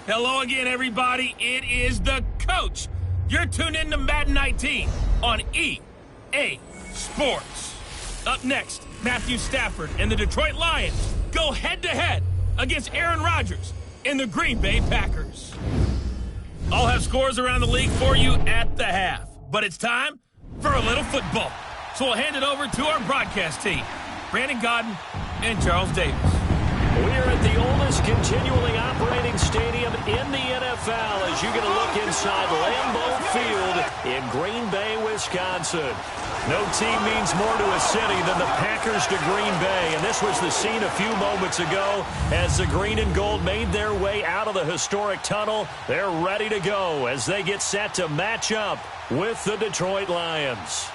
Hello again, everybody. It is the coach. You're tuned in to Madden 19 on EA Sports. Up next, Matthew Stafford and the Detroit Lions go head-to-head against Aaron Rodgers and the Green Bay Packers. I'll have scores around the league for you at the half, but it's time for a little football. So we'll hand it over to our broadcast team, Brandon Gaudin and Charles Davis. We're at the oldest continually operating stadium in the NFL as you get a look inside Lambeau Field in Green Bay, Wisconsin. No team means more to a city than the Packers to Green Bay, and this was the scene a few moments ago as the green and gold made their way out of the historic tunnel. They're ready to go as they get set to match up with the Detroit Lions.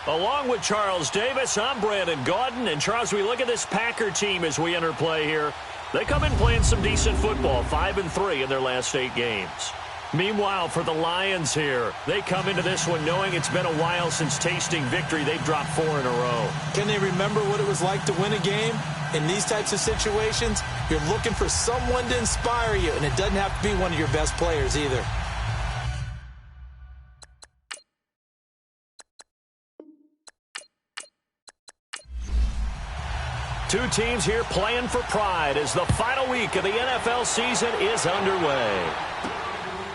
Along with Charles Davis, I'm Brandon Gaudin. And Charles, we look at this Packer team as we enter play here. They come in playing some decent football, 5-3 in their last 8 games. Meanwhile, for the Lions here, they come into this one knowing it's been a while since tasting victory. They've dropped 4 in a row. Can they remember what it was like to win a game? In these types of situations, you're looking for someone to inspire you, and it doesn't have to be one of your best players either. Two teams here playing for pride as the final week of the NFL season is underway.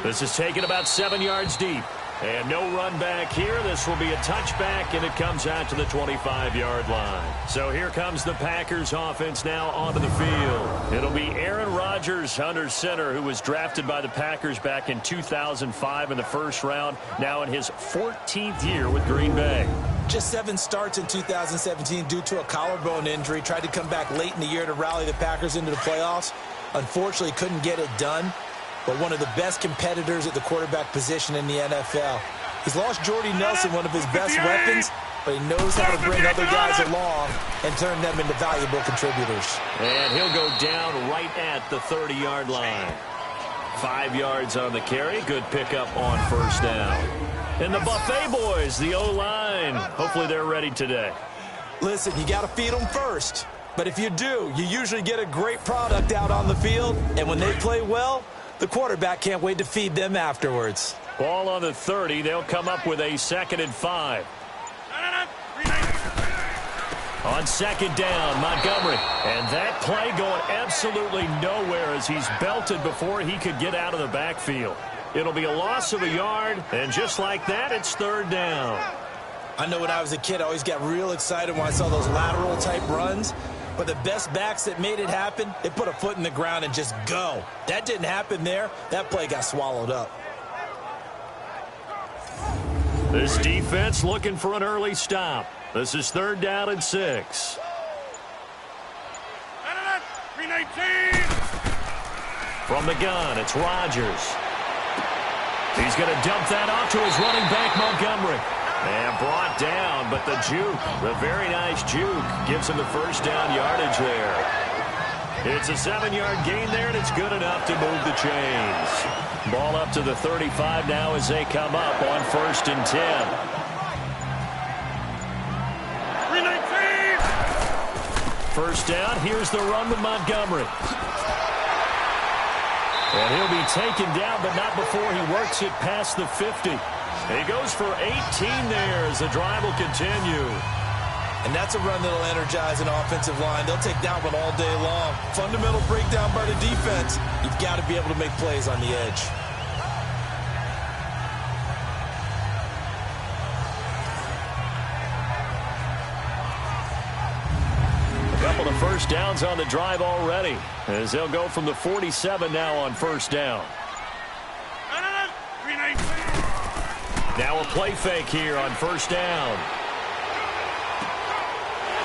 This is taken about 7 yards deep. And no run back here. This will be a touchback, and it comes out to the 25-yard line. So here comes the Packers offense now onto the field. It'll be Aaron Rodgers under center, who was drafted by the Packers back in 2005 in the first round, now in his 14th year with Green Bay. Just 7 starts in 2017 due to a collarbone injury. Tried to come back late in the year to rally the Packers into the playoffs. Unfortunately, couldn't get it done. But one of the best competitors at the quarterback position in the NFL. He's lost Jordy Nelson, one of his best weapons, but he knows how to bring other guys along and turn them into valuable contributors. And he'll go down right at the 30-yard line. 5 yards on the carry. Good pickup on first down. And the Buffet boys, the O-line. Hopefully they're ready today. Listen, you got to feed them first. But if you do, you usually get a great product out on the field. And when they play well, the quarterback can't wait to feed them afterwards. Ball on the 30. They'll come up with a 2nd and 5. On 2nd down, Montgomery. And that play going absolutely nowhere as he's belted before he could get out of the backfield. It'll be a loss of a yard, and just like that, it's 3rd down. I know when I was a kid, I always got real excited when I saw those lateral-type runs. But the best backs that made it happen, they put a foot in the ground and just go. That didn't happen there. That play got swallowed up. This defense looking for an early stop. This is 3rd down and 6. From the gun, it's Rodgers. He's going to dump that off to his running back, Montgomery. And brought down, but the juke, the very nice juke, gives him the first down yardage there. It's a 7-yard gain there, and it's good enough to move the chains. Ball up to the 35 now as they come up on 1st and 10. First down, here's the run with Montgomery. And he'll be taken down, but not before he works it past the 50. He goes for 18 there as the drive will continue. And that's a run that'll energize an offensive line. They'll take that one all day long. Fundamental breakdown by the defense. You've got to be able to make plays on the edge. A couple of first downs on the drive already as they'll go from the 47 now on 1st down. Now a play fake here on 1st down.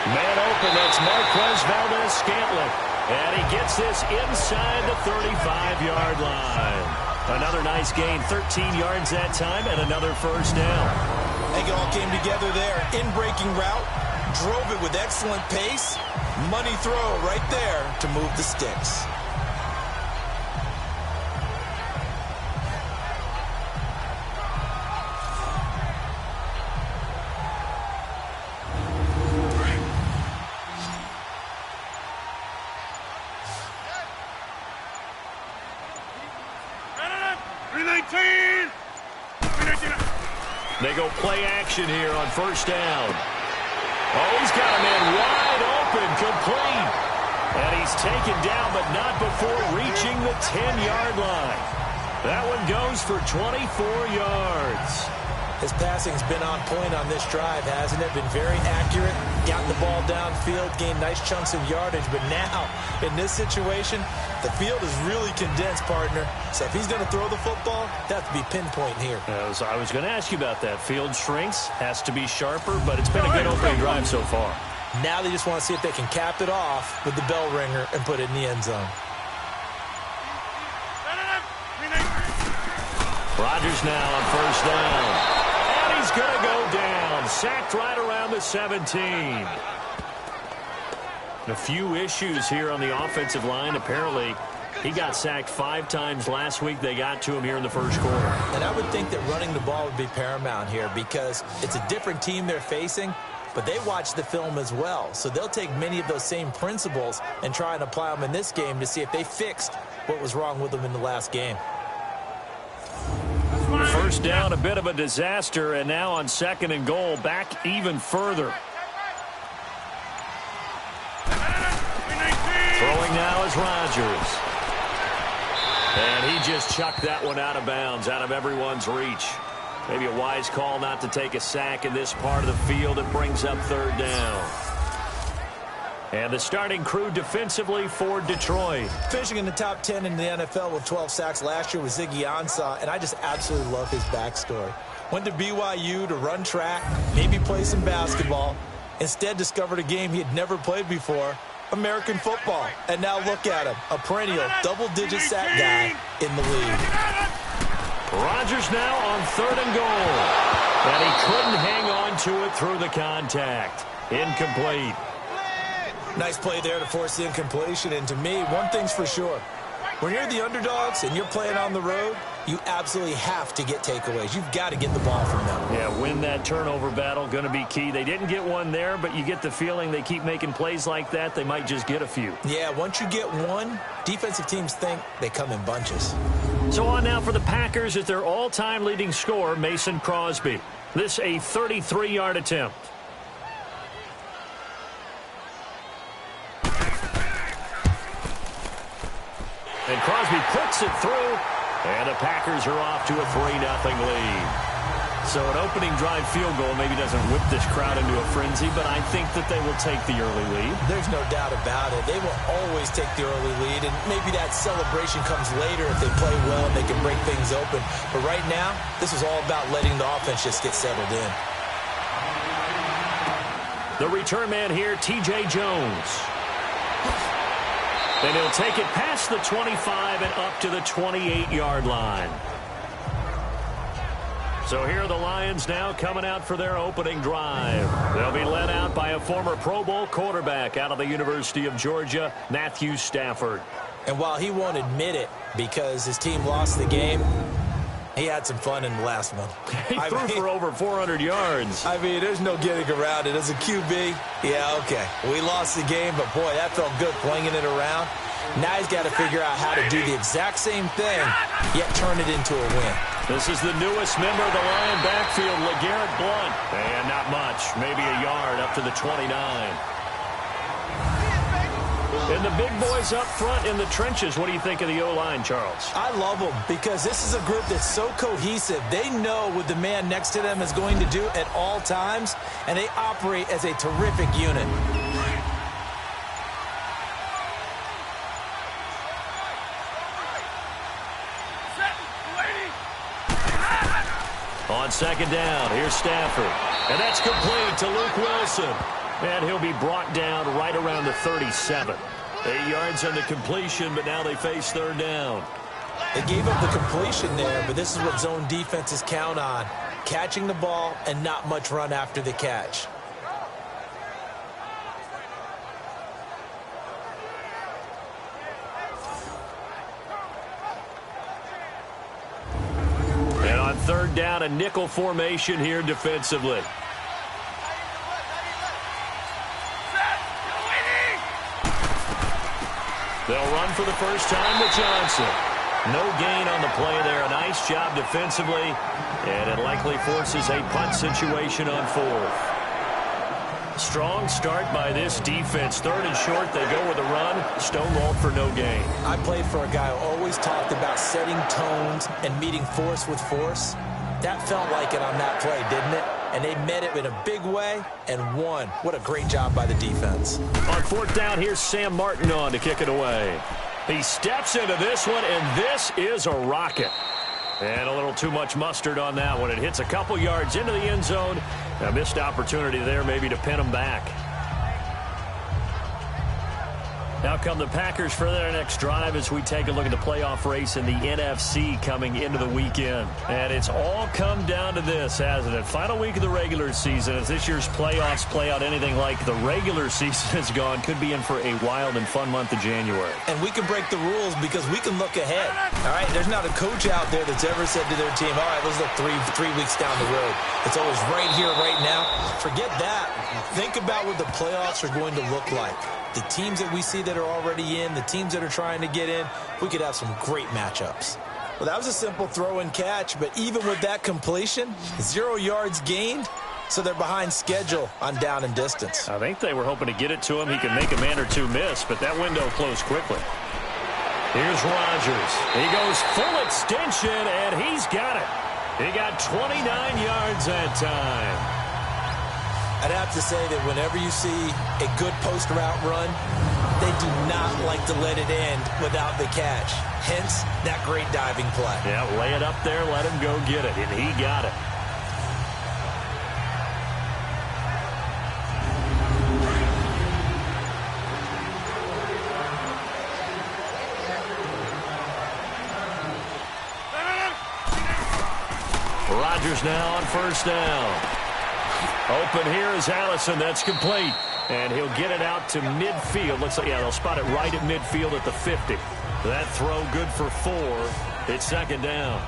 Man open, that's Marquez Valdes-Scantling. And he gets this inside the 35-yard line. Another nice gain, 13 yards that time, and another first down. I think it all came together there. In-breaking route, drove it with excellent pace. Money throw right there to move the sticks. They go play action here on first down. Oh, he's got a man wide open, complete. And he's taken down, but not before reaching the 10-yard line. That one goes for 24 yards. His passing's been on point on this drive, hasn't it? Been very accurate, got the ball downfield, gained nice chunks of yardage. But now, in this situation, the field is really condensed, partner. So if he's going to throw the football, that has to be pinpoint here. I was going to ask you about that. Field shrinks, has to be sharper, but it's been a good opening drive so far. Now they just want to see if they can cap it off with the bell ringer and put it in the end zone. Rodgers now on first down. He's going to go down. Sacked right around the 17. A few issues here on the offensive line. Apparently, he got sacked 5 times last week. They got to him here in the first quarter. And I would think that running the ball would be paramount here because it's a different team they're facing, but they watch the film as well. So they'll take many of those same principles and try and apply them in this game to see if they fixed what was wrong with them in the last game. First down, a bit of a disaster, and now on 2nd and goal, back even further. Throwing now is Rodgers. And he just chucked that one out of bounds, out of everyone's reach. Maybe a wise call not to take a sack in this part of the field. It brings up 3rd down. And the starting crew defensively for Detroit. Finishing in the top 10 in the NFL with 12 sacks last year was Ziggy Ansah, and I just absolutely love his backstory. Went to BYU to run track, maybe play some basketball. Instead discovered a game he had never played before, American football. And now look at him, a perennial double-digit sack guy in the league. Rodgers now on 3rd and goal. And he couldn't hang on to it through the contact. Incomplete. Nice play there to force the incompletion. And to me, one thing's for sure. When you're the underdogs and you're playing on the road, you absolutely have to get takeaways. You've got to get the ball from them. Yeah, win that turnover battle, going to be key. They didn't get one there, but you get the feeling they keep making plays like that, they might just get a few. Yeah, once you get one, defensive teams think they come in bunches. So on now for the Packers at their all-time leading scorer, Mason Crosby. This a 33-yard attempt. And Crosby puts it through, and the Packers are off to a 3-0 lead. So an opening drive field goal maybe doesn't whip this crowd into a frenzy, but I think that they will take the early lead. There's no doubt about it. They will always take the early lead, and maybe that celebration comes later if they play well and they can break things open. But right now, this is all about letting the offense just get settled in. The return man here, T.J. Jones. And he'll take it past the 25 and up to the 28-yard line. So here are the Lions now coming out for their opening drive. They'll be led out by a former Pro Bowl quarterback out of the University of Georgia, Matthew Stafford. And while he won't admit it because his team lost the game, he had some fun in the last one. He threw for over 400 yards. I mean, there's no getting around it. As a QB, yeah, okay. We lost the game, but boy, that felt good flinging it around. Now he's got to figure out how to do the exact same thing, yet turn it into a win. This is the newest member of the Lion backfield, LeGarrette Blount. And not much, maybe a yard up to the 29. And the big boys up front in the trenches. What do you think of the O-line, Charles? I love them because this is a group that's so cohesive. They know what the man next to them is going to do at all times, and they operate as a terrific unit. On 2nd down, here's Stafford. And that's complete to Luke Wilson. And he'll be brought down right around the 37. 8 yards on the completion, but now they face 3rd down. They gave up the completion there, but this is what zone defenses count on. Catching the ball and not much run after the catch. And on 3rd down, a nickel formation here defensively. They'll run for the first time with Johnson. No gain on the play there. A nice job defensively, and it likely forces a punt situation on 4th. Strong start by this defense. 3rd and short, they go with a run. Stonewalled for no gain. I played for a guy who always talked about setting tones and meeting force with force. That felt like it on that play, didn't it? And they met it in a big way and won. What a great job by the defense. On 4th down, here's Sam Martin on to kick it away. He steps into this one, and this is a rocket. And a little too much mustard on that one. It hits a couple yards into the end zone. A missed opportunity there maybe to pin him back. Now come the Packers for their next drive as we take a look at the playoff race in the NFC coming into the weekend. And it's all come down to this, hasn't it? Final week of the regular season. As this year's playoffs play out anything like the regular season has gone, could be in for a wild and fun month of January. And we can break the rules because we can look ahead. All right, there's not a coach out there that's ever said to their team, all right, let's look three weeks down the road. It's always right here, right now. Forget that. Think about what the playoffs are going to look like. The teams that we see that are already in, the teams that are trying to get in, we could have some great matchups. Well, that was a simple throw and catch, but even with that completion, 0 yards gained, so they're behind schedule on down and distance. I think they were hoping to get it to him. He could make a man or two miss, but that window closed quickly. Here's Rodgers. He goes full extension, and he's got it. He got 29 yards that time. I'd have to say that whenever you see a good post route run, they do not like to let it end without the catch. Hence, that great diving play. Yeah, lay it up there, let him go get it, and he got it. Rodgers now on 1st down. Open here is Allison. That's complete. And he'll get it out to midfield. Looks like, yeah, they'll spot it right at midfield at the 50. That throw good for 4. It's 2nd down.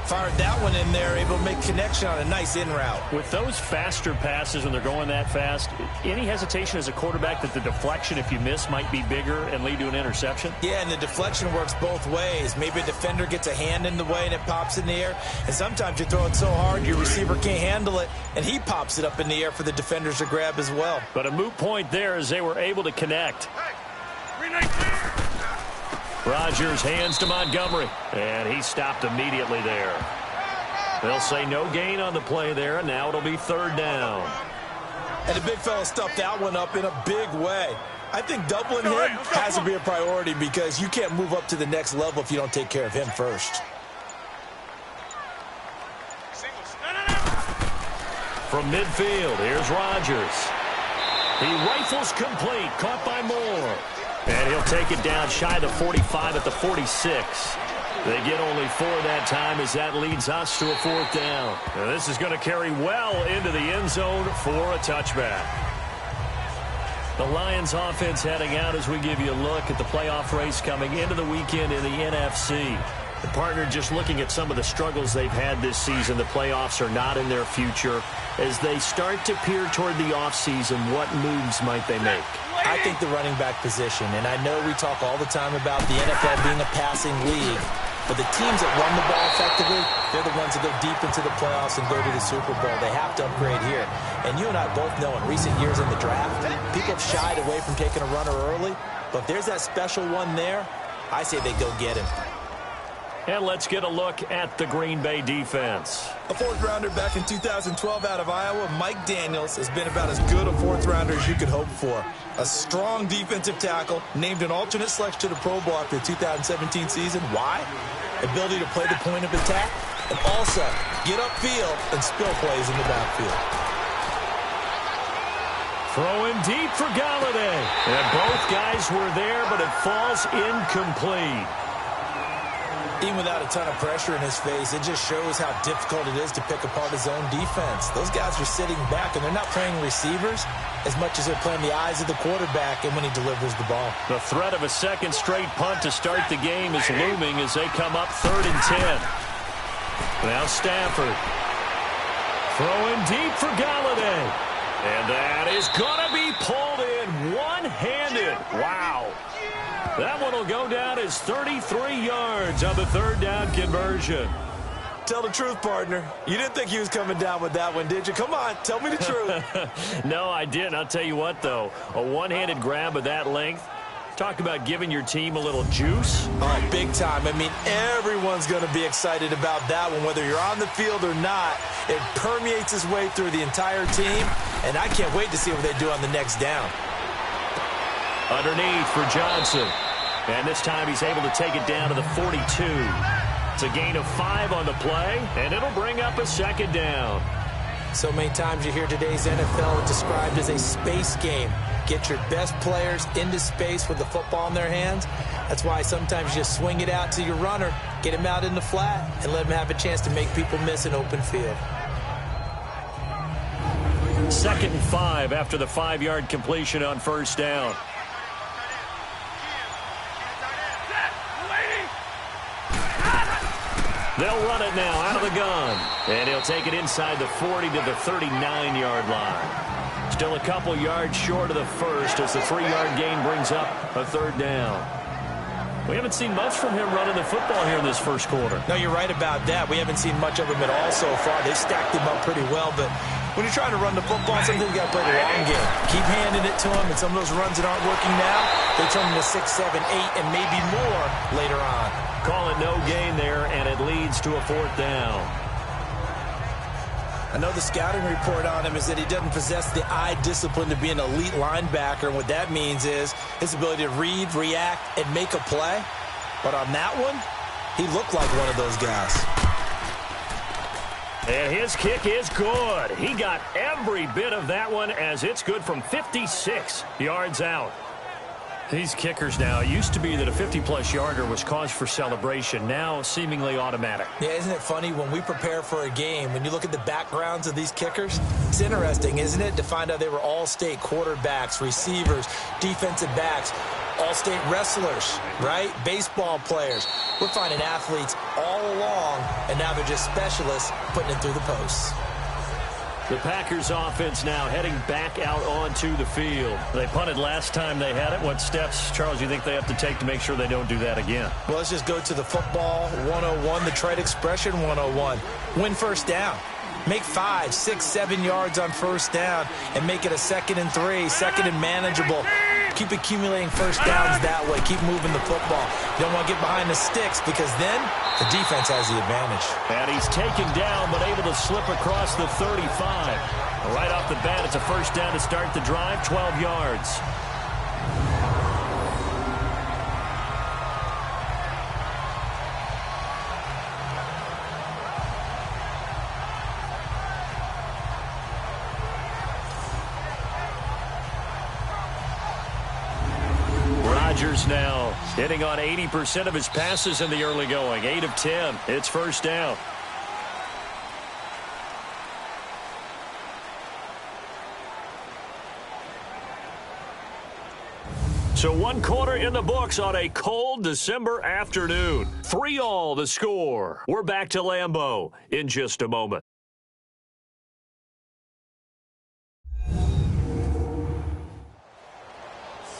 Fired that one in there, able to make connection on a nice in route. With those faster passes when they're going that fast, any hesitation as a quarterback that the deflection, if you miss, might be bigger and lead to an interception? Yeah, and the deflection works both ways. Maybe a defender gets a hand in the way and it pops in the air. And sometimes you throw it so hard your receiver can't handle it, and he pops it up in the air for the defenders to grab as well. But a moot point there as they were able to connect. Rodgers hands to Montgomery, and he stopped immediately there. They'll say no gain on the play there, and now it'll be 3rd down. And the big fella stuffed that one up in a big way. I think doubling him has to be a priority because you can't move up to the next level if you don't take care of him first. From midfield, here's Rodgers. He rifles complete, caught by Moore. And he'll take it down shy of the 45 at the 46. They get only 4 that time as that leads us to a 4th down. Now this is going to carry well into the end zone for a touchback. The Lions offense heading out as we give you a look at the playoff race coming into the weekend in the NFC. The partner, just looking at some of the struggles they've had this season, the playoffs are not in their future. As they start to peer toward the offseason, what moves might they make? I think the running back position, and I know we talk all the time about the NFL being a passing league, but the teams that run the ball effectively, they're the ones that go deep into the playoffs and go to the Super Bowl. They have to upgrade here. And you and I both know in recent years in the draft, people have shied away from taking a runner early, but if there's that special one there, I say they go get him. And let's get a look at the Green Bay defense. A 4th rounder back in 2012 out of Iowa, Mike Daniels has been about as good a 4th rounder as you could hope for. A strong defensive tackle, named an alternate selection to the Pro Bowl after the 2017 season. Why? Ability to play the point of attack, and also get upfield and spill plays in the backfield. Throwing deep for Galladay. And both guys were there, but it falls incomplete. Even without a ton of pressure in his face, it just shows how difficult it is to pick apart his own defense. Those guys are sitting back, and they're not playing receivers as much as they're playing the eyes of the quarterback and when he delivers the ball. The threat of a second straight punt to start the game is looming as they come up 3rd and 10. Now Stafford. Throwing deep for Galladay. And that is going to be pulled in one-handed. Wow. That one will go down as 33 yards on the third down conversion. Tell the truth, partner. You didn't think he was coming down with that one, did you? Come on, tell me the truth. No, I didn't. I'll tell you what, though. A one-handed grab of that length. Talk about giving your team a little juice. Oh, big time. I mean, everyone's going to be excited about that one, whether you're on the field or not. It permeates its way through the entire team, and I can't wait to see what they do on the next down. Underneath for Johnson. And this time he's able to take it down to the 42. It's a gain of 5 on the play, and it'll bring up a second down. So many times you hear today's NFL described as a space game. Get your best players into space with the football in their hands. That's why sometimes you just swing it out to your runner, get him out in the flat, and let him have a chance to make people miss an open field. 2nd and 5 after the 5-yard completion on first down. They'll run it now out of the gun. And he'll take it inside the 40 to the 39-yard line. Still a couple yards short of the first as the 3-yard gain brings up a third down. We haven't seen much from him running the football here in this first quarter. No, you're right about that. We haven't seen much of him at all so far. They've stacked him up pretty well, but when you're trying to run the football, sometimes you got to play the long game. Keep handing it to him, and some of those runs that aren't working now, they turn into 6, 7, 8, and maybe more later on. Call it no gain there, and it leads to a 4th down. I know the scouting report on him is that he doesn't possess the eye discipline to be an elite linebacker. And what that means is his ability to read, react, and make a play. But on that one, he looked like one of those guys. And his kick is good. He got every bit of that one as it's good from 56 yards out. These kickers now, it used to be that a 50-plus yarder was cause for celebration. Now, seemingly automatic. Yeah, isn't it funny when we prepare for a game, when you look at the backgrounds of these kickers, it's interesting, isn't it, to find out they were all-state quarterbacks, receivers, defensive backs, all-state wrestlers, right? Baseball players. We're finding athletes all along, and now they're just specialists putting it through the posts. The Packers offense now heading back out onto the field. They punted last time they had it. What steps, Charles, you think they have to take to make sure they don't do that again? Well, let's just go to the football 101, the trade expression 101. Win first down. Make 5, 6, 7 yards on first down and make it a 2nd and 3, 2nd and manageable. Keep accumulating first downs that way. Keep moving the football. You don't want to get behind the sticks because then the defense has the advantage. And he's taken down but able to slip across the 35. Right off the bat, it's a first down to start the drive, 12 yards. Rodgers now hitting on 80% of his passes in the early going. 8 of 10. It's first down. So 1 quarter in the books on a cold December afternoon. 3-3 the score. We're back to Lambeau in just a moment.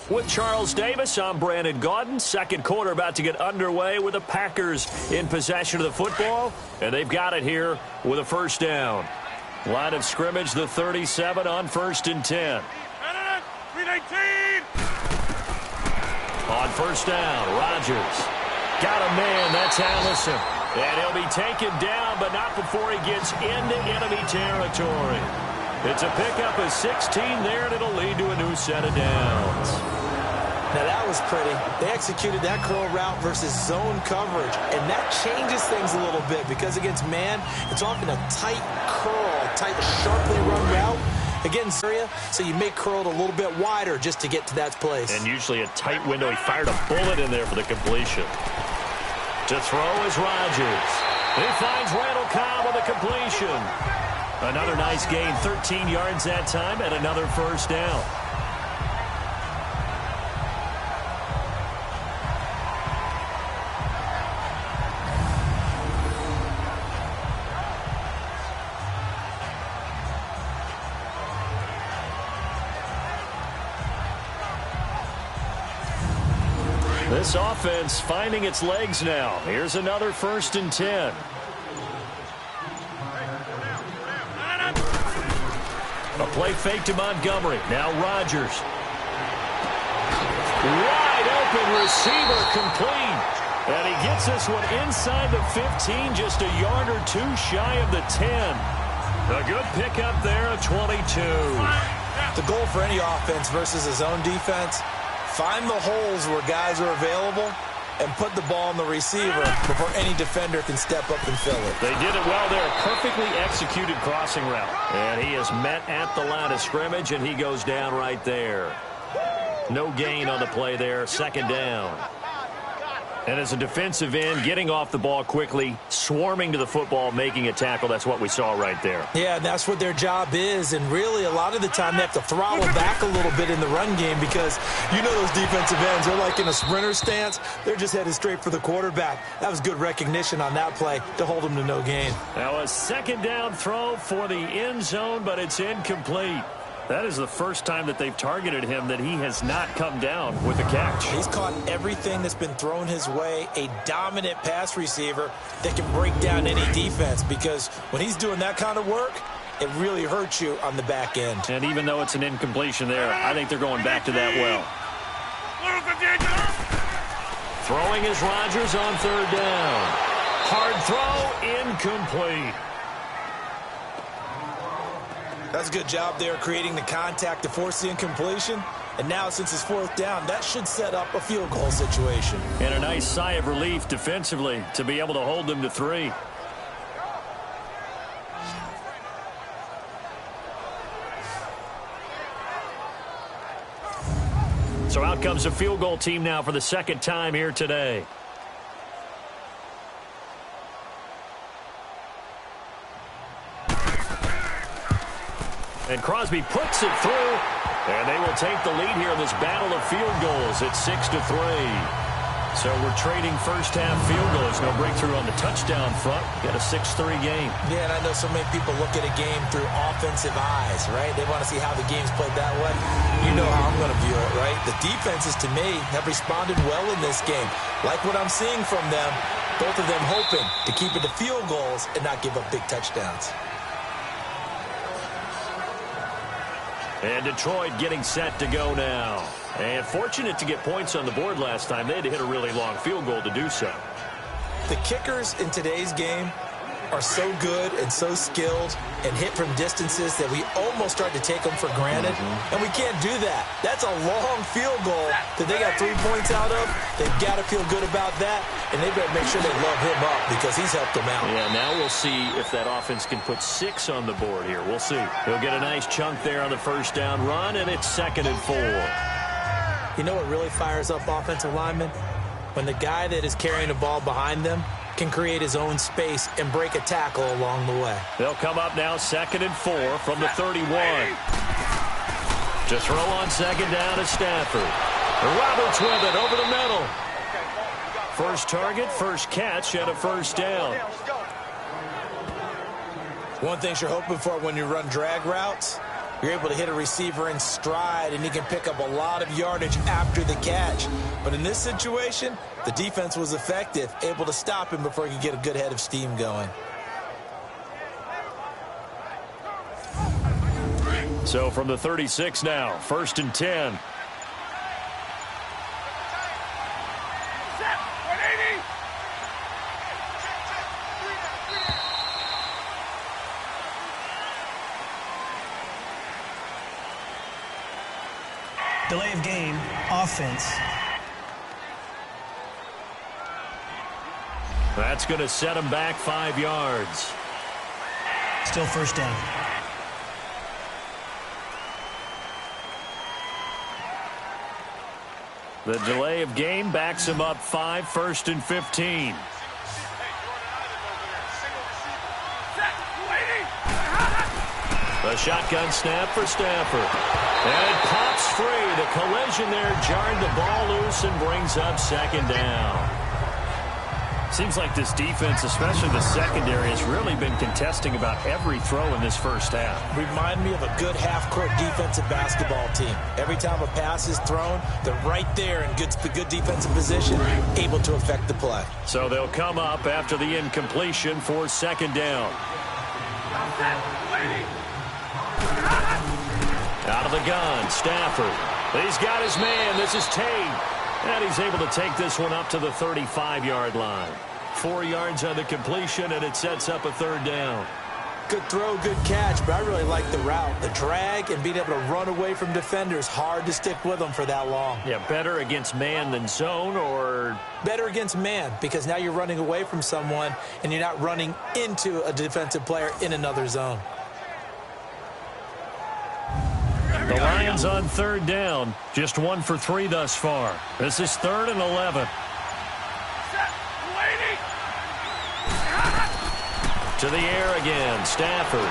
With Charles Davis, I'm Brandon Gaudin. Second quarter about to get underway with the Packers in possession of the football. And they've got it here with a first down. Line of scrimmage, the 37 on 1st and 10. On first down, Rodgers. Got a man, that's Allison. And he'll be taken down, but not before he gets into enemy territory. It's a pickup of 16 there, and it'll lead to a new set of downs. Now that was pretty. They executed that curl route versus zone coverage, and that changes things a little bit because against man, it's often a tight curl, tight, sharply run route against area, so you may curl it a little bit wider just to get to that place. And usually a tight window. He fired a bullet in there for the completion. To throw is Rodgers. He finds Randall Cobb on the completion. Another nice gain, 13 yards that time, and another first down. This offense finding its legs now. Here's another 1st and 10. A play fake to Montgomery. Now Rodgers. Wide open receiver complete. And he gets this one inside the 15, just a yard or two shy of the 10. A good pickup there at 22. The goal for any offense versus a zone defense, find the holes where guys are available and put the ball on the receiver before any defender can step up and fill it. They did it well there. Perfectly executed crossing route. And he is met at the line of scrimmage, and he goes down right there. No gain on the play there. 2nd down. And as a defensive end, getting off the ball quickly, swarming to the football, making a tackle, that's what we saw right there. Yeah, and that's what their job is. And really, a lot of the time, they have to throttle back a little bit in the run game because you know those defensive ends, they're like in a sprinter stance. They're just headed straight for the quarterback. That was good recognition on that play to hold them to no gain. Now a 2nd down throw for the end zone, but it's incomplete. That is the first time that they've targeted him that he has not come down with a catch. He's caught everything that's been thrown his way, a dominant pass receiver that can break down any defense, because when he's doing that kind of work, it really hurts you on the back end. And even though it's an incompletion there, I think they're going back to that well. Throwing is Rodgers on 3rd down. Hard throw, incomplete. That's a good job there creating the contact to force the incompletion. And now since it's 4th down, that should set up a field goal situation. And a nice sigh of relief defensively to be able to hold them to 3. So out comes a field goal team now for the 2nd time here today. And Crosby puts it through, and they will take the lead here in this battle of field goals at 6-3. So we're trading first-half field goals. No breakthrough on the touchdown front. Got a 6-3 game. Yeah, and I know so many people look at a game through offensive eyes, right? They want to see how the game's played that way. You know how I'm going to view it, right? The defenses, to me, have responded well in this game. Like what I'm seeing from them, both of them hoping to keep it to field goals and not give up big touchdowns. And Detroit getting set to go now. And fortunate to get points on the board last time. They had to hit a really long field goal to do so. The kickers in today's game are so good and so skilled and hit from distances that we almost start to take them for granted. And we can't do that. That's a long field goal that they got 3 points out of. They've got to feel good about that, and they better make sure they love him up because he's helped them out. Yeah, now we'll see if that offense can put 6 on the board here. We'll see. He'll get a nice chunk there on the 1st down run, and it's 2nd and 4. You know what really fires up offensive linemen? When the guy that is carrying the ball behind them can create his own space and break a tackle along the way. They'll come up now 2nd and 4 from the 31. To throw on 2nd down is Stafford. Roberts with it over the middle. First target, first catch, and a 1st down. One thing you're hoping for when you run drag routes, you're able to hit a receiver in stride, and he can pick up a lot of yardage after the catch. But in this situation, the defense was effective, able to stop him before he could get a good head of steam going. So from the 36 now, 1st and 10. Delay of game, offense. That's going to set him back 5 yards. Still 1st down. The delay of game backs him up 5, 1st and 15. The shotgun snap for Stafford. And it pops free. The collision there jarred the ball loose and brings up 2nd down. Seems like this defense, especially the secondary, has really been contesting about every throw in this first half. Remind me of a good half-court defensive basketball team. Every time a pass is thrown, they're right there in good defensive position, able to affect the play. So they'll come up after the incompletion for second down. Out of the gun, Stafford. He's got his man. This is Tate. And he's able to take this one up to the 35-yard line. 4 yards on the completion, and it sets up a third down. Good throw, good catch, but I really like the route. The drag and being able to run away from defenders, hard to stick with them for that long. Yeah, better against man than zone, or? Better against man, because now you're running away from someone, and you're not running into a defensive player in another zone. The Lions on third down. Just 1 for 3 thus far. This is 3rd and 11. To the air again. Stafford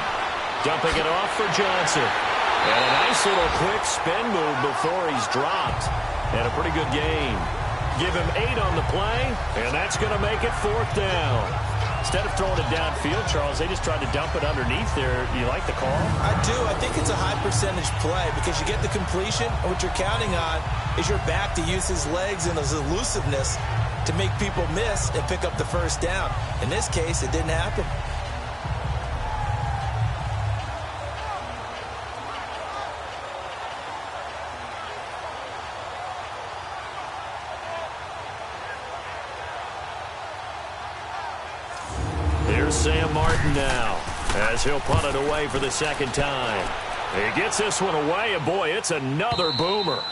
dumping it off for Johnson. And a nice little quick spin move before he's dropped. And a pretty good gain. Give him 8 on the play, and that's going to make it 4th down. Instead of throwing it downfield, Charles, they just tried to dump it underneath there. You like the call? I do. I think it's a high-percentage play because you get the completion, and what you're counting on is your back to use his legs and his elusiveness to make people miss and pick up the first down. In this case, it didn't happen. Sam Martin now as he'll punt it away for the second time. He gets this one away, and boy, it's another boomer.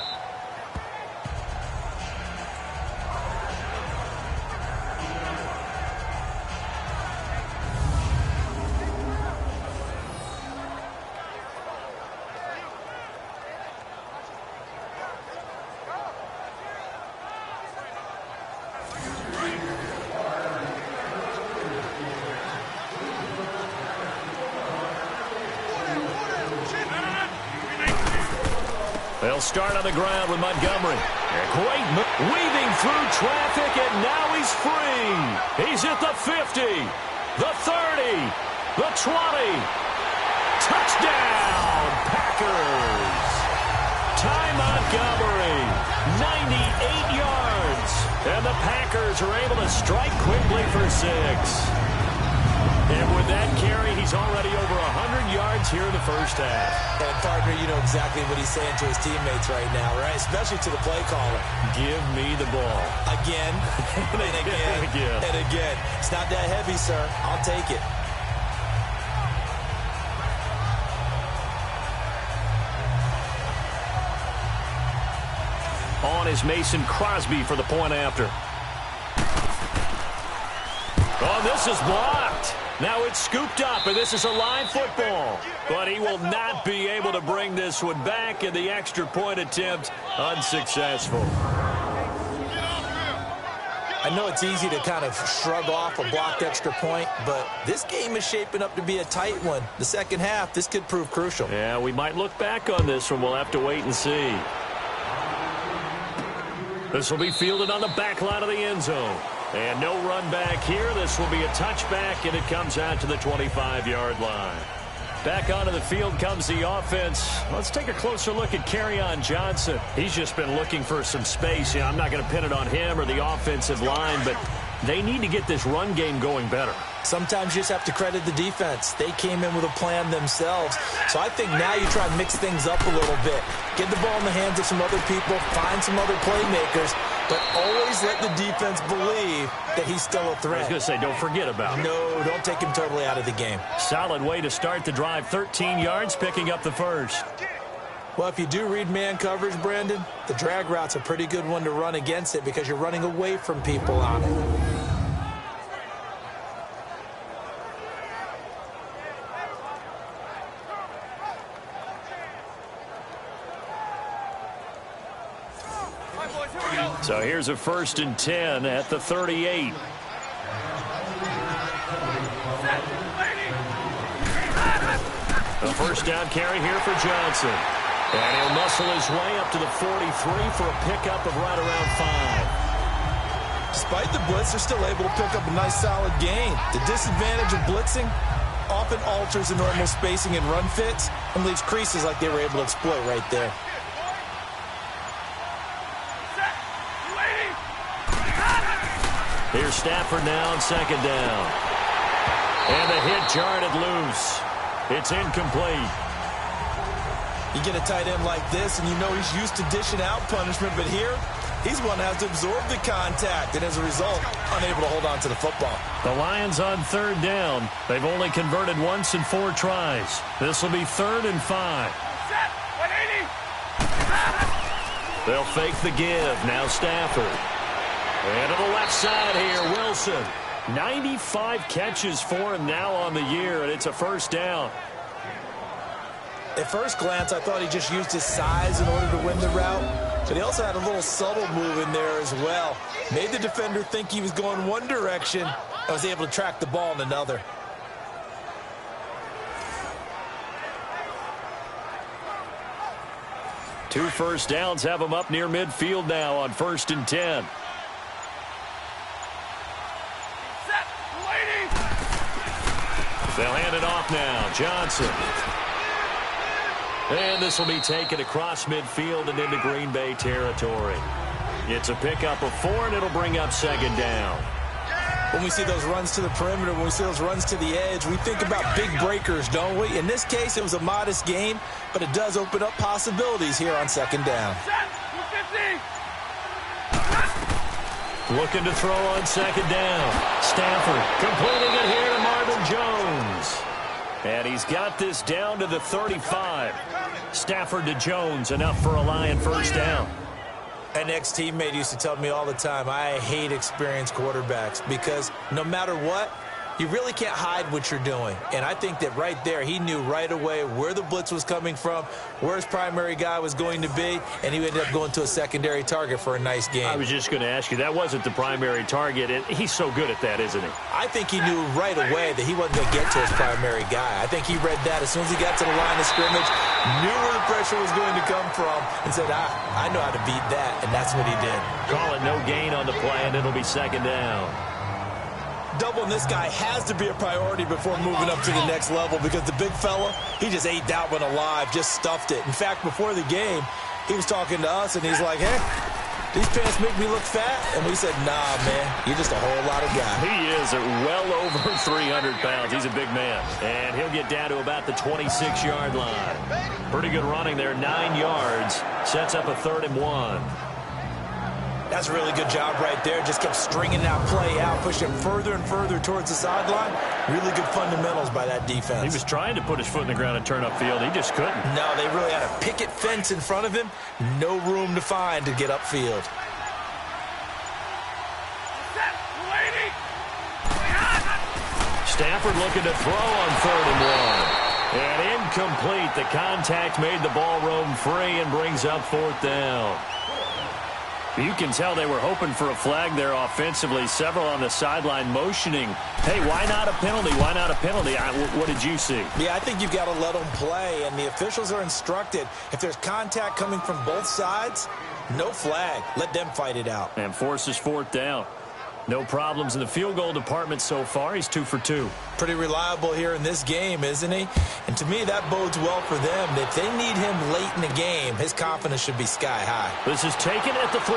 They'll start on the ground with Montgomery. Great move. Weaving through traffic, and now he's free. He's at the 50, the 30, the 20. Touchdown, Packers. Ty Montgomery, 98 yards. And the Packers are able to strike quickly for 6. And with that carry, he's already over 100 yards here in the first half. And, partner, you know exactly what he's saying to his teammates right now, right? Especially to the play caller. Give me the ball. Again, and again, and again. It's not that heavy, sir. I'll take it. On is Mason Crosby for the point after. Oh, this is blocked. Now it's scooped up, and this is a live football. But he will not be able to bring this one back, and the extra point attempt unsuccessful. I know it's easy to kind of shrug off a blocked extra point, but this game is shaping up to be a tight one. The second half, this could prove crucial. Yeah, we might look back on this one. We'll have to wait and see. This will be fielded on the back line of the end zone. And no run back here. This will be a touchback, and it comes out to the 25-yard line. Back onto the field comes the offense. Let's take a closer look at Kerryon Johnson. He's just been looking for some space. I'm not going to pin it on him or the offensive line, but they need to get this run game going better. Sometimes you just have to credit the defense. They came in with a plan themselves. So I think now you try and mix things up a little bit. Get the ball in the hands of some other people, find some other playmakers, but always let the defense believe that he's still a threat. I was going to say, don't forget about him. No, don't take him totally out of the game. Solid way to start the drive. 13 yards, picking up the first. Well, if you do read man coverage, Brandon, the drag route's a pretty good one to run against it because you're running away from people on it. So here's a 1st and 10 at the 38. A first down carry here for Johnson. And he'll muscle his way up to the 43 for a pickup of right around 5. Despite the blitz, they're still able to pick up a nice solid gain. The disadvantage of blitzing often alters the normal spacing and run fits and leaves creases like they were able to exploit right there. Here's Stafford now on second down. And the hit jarred it loose. It's incomplete. You get a tight end like this, and you know he's used to dishing out punishment, but here, he's one that has to absorb the contact, and as a result, unable to hold on to the football. The Lions on third down. They've only converted once in 4 tries. This will be 3rd and 5. They'll fake the give. Now Stafford. And to the left side here, Wilson. 95 catches for him now on the year, and it's a first down. At first glance, I thought he just used his size in order to win the route, but he also had a little subtle move in there as well. Made the defender think he was going one direction and was able to track the ball in another. Two first downs have him up near midfield now on 1st and 10. They'll hand it off now. Johnson. And this will be taken across midfield and into Green Bay territory. It's a pickup of 4, and it'll bring up 2nd down. When we see those runs to the perimeter, when we see those runs to the edge, we think about big breakers, don't we? In this case, it was a modest gain, but it does open up possibilities here on 2nd down. Looking to throw on 2nd down. Stafford completing it here to Marvin Jones. And he's got this down to the 35. Stafford to Jones, enough for a Lion first down. An ex-teammate used to tell me all the time, I hate experienced quarterbacks because no matter what, you really can't hide what you're doing. And I think that right there, he knew right away where the blitz was coming from, where his primary guy was going to be, and he ended up going to a secondary target for a nice game. I was just going to ask you, that wasn't the primary target, and he's so good at that, isn't he? I think he knew right away that he wasn't going to get to his primary guy. I think he read that as soon as he got to the line of scrimmage, knew where the pressure was going to come from, and said, I know how to beat that, and that's what he did. Call it no gain on the play, and it'll be 2nd down. Doubling this guy has to be a priority before moving up to the next level because the big fella, he just ate that one alive, just stuffed it. In fact, before the game, he was talking to us, and he's like, hey, these pants make me look fat. And we said, nah, man, you're just a whole lot of guy. He is well over 300 pounds. He's a big man. And he'll get down to about the 26-yard line. Pretty good running there, 9 yards. Sets up a 3rd and 1. That's a really good job right there. Just kept stringing that play out, pushing it further and further towards the sideline. Really good fundamentals by that defense. He was trying to put his foot in the ground and turn upfield. He just couldn't. No, they really had a picket fence in front of him. No room to find to get upfield. Stafford looking to throw on 3rd and 1. And incomplete. The contact made the ball roam free and brings up 4th down. You can tell they were hoping for a flag there offensively. Several on the sideline motioning, hey, why not a penalty? Why not a penalty? What did you see? Yeah, I think you've got to let them play, and the officials are instructed. If there's contact coming from both sides, no flag. Let them fight it out. And forces 4th down. No problems in the field goal department so far. He's 2 for 2. Pretty reliable here in this game, isn't he? And to me, that bodes well for them. If they need him late in the game, his confidence should be sky high. This is taken at the 3.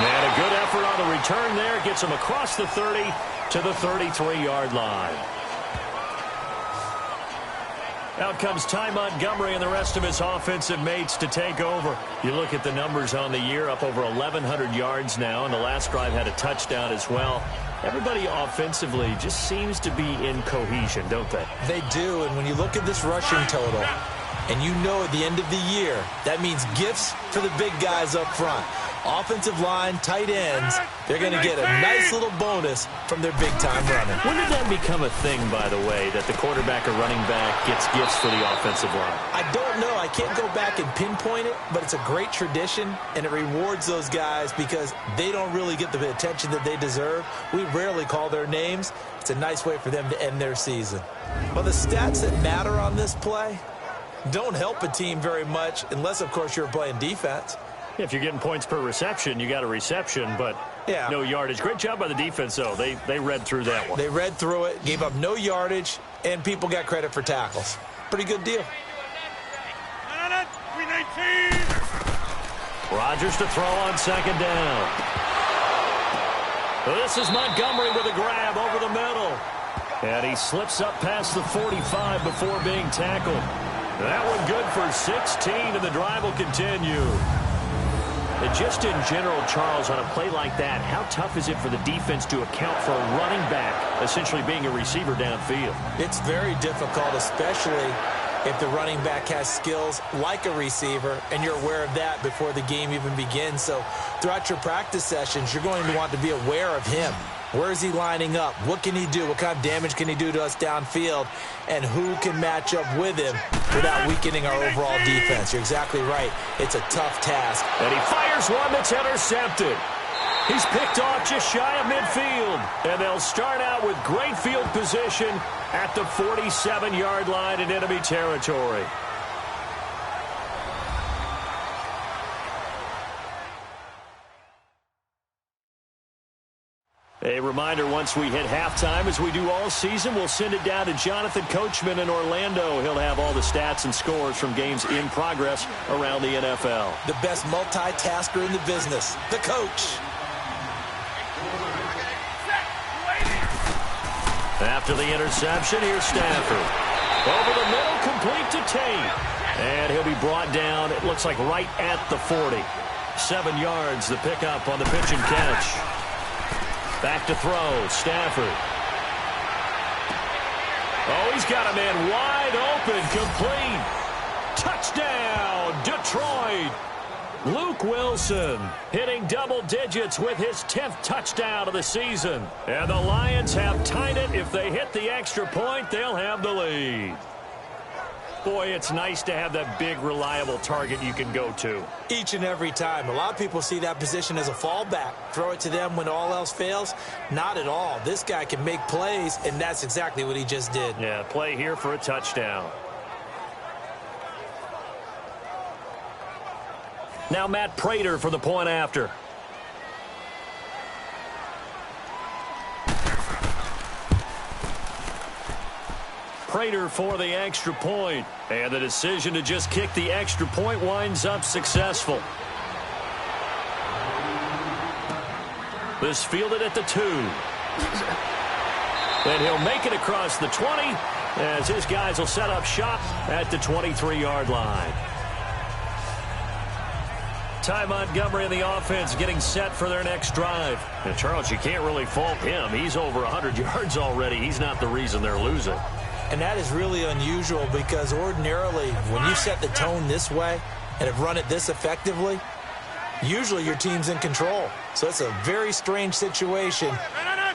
And a good effort on the return there. Gets him across the 30 to the 33-yard line. Out comes Ty Montgomery and the rest of his offensive mates to take over. You look at the numbers on the year, up over 1,100 yards now, and the last drive had a touchdown as well. Everybody offensively just seems to be in cohesion, don't they? They do, and when you look at this rushing total, and you know at the end of the year, that means gifts for the big guys up front. Offensive line, tight ends, they're going to get a nice little bonus from their big-time running. When did that become a thing, by the way, that the quarterback or running back gets gifts for the offensive line? I don't know. I can't go back and pinpoint it, but it's a great tradition, and it rewards those guys because they don't really get the attention that they deserve. We rarely call their names. It's a nice way for them to end their season. Well, the stats that matter on this play don't help a team very much unless, of course, you're playing defense. If you're getting points per reception, you got a reception, but no yardage. Great job by the defense, though. They read through that one. They read through it, gave up no yardage, and people got credit for tackles. Pretty good deal. Rodgers to throw on second down. This is Montgomery with a grab over the middle. And he slips up past the 45 before being tackled. That one good for 16, and the drive will continue. And just in general, Charles, on a play like that, how tough is it for the defense to account for a running back essentially being a receiver downfield? It's very difficult, especially if the running back has skills like a receiver, and you're aware of that before the game even begins. So throughout your practice sessions, you're going to want to be aware of him. Where is he lining up? What can he do? What kind of damage can he do to us downfield? And who can match up with him without weakening our overall defense? You're exactly right. It's a tough task. And he fires one that's intercepted. He's picked off just shy of midfield. And they'll start out with great field position at the 47-yard line in enemy territory. A reminder, once we hit halftime, as we do all season, we'll send it down to Jonathan Coachman in Orlando. He'll have all the stats and scores from games in progress around the NFL. The best multitasker in the business, the coach. After the interception, here's Stafford. Over the middle, complete to Tate. And he'll be brought down, it looks like right at the 40. 7 yards, the pickup on the pitch and catch. Back to throw, Stafford. Oh, he's got a man wide open, complete. Touchdown, Detroit. Luke Wilson hitting double digits with his 10th touchdown of the season. And the Lions have tied it. If they hit the extra point, they'll have the lead. Boy, it's nice to have that big, reliable target you can go to. Each and every time. A lot of people see that position as a fallback. Throw it to them when all else fails. Not at all. This guy can make plays, and that's exactly what he just did. Yeah, play here for a touchdown. Now Matt Prater for the point after. Prater for the extra point. And the decision to just kick the extra point winds up successful. This fielded at the 2. And he'll make it across the 20 as his guys will set up shop at the 23-yard line. Ty Montgomery and the offense getting set for their next drive. And Charles, you can't really fault him. He's over 100 yards already. He's not the reason they're losing. And that is really unusual because ordinarily when you set the tone this way and have run it this effectively, usually your team's in control. So it's a very strange situation.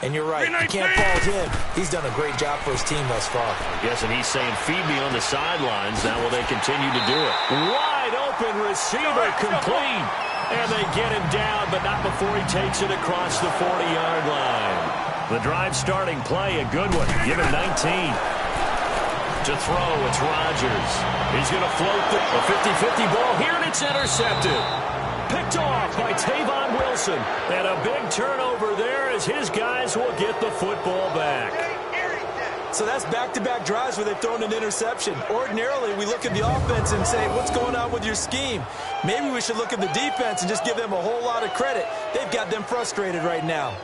And you're right, you can't fault him. He's done a great job for his team thus far. I'm guessing he's saying, feed me on the sidelines. Now will they continue to do it? Wide open receiver complete. And they get him down, but not before he takes it across the 40-yard line. The drive starting play, a good one. Give him 19. To throw, it's Rodgers. He's going to float a 50-50 ball here, and it's intercepted. Picked off by Tavon Wilson. And a big turnover there as his guys will get the football back. So that's back-to-back drives where they've thrown an interception. Ordinarily, we look at the offense and say, what's going on with your scheme? Maybe we should look at the defense and just give them a whole lot of credit. They've got them frustrated right now.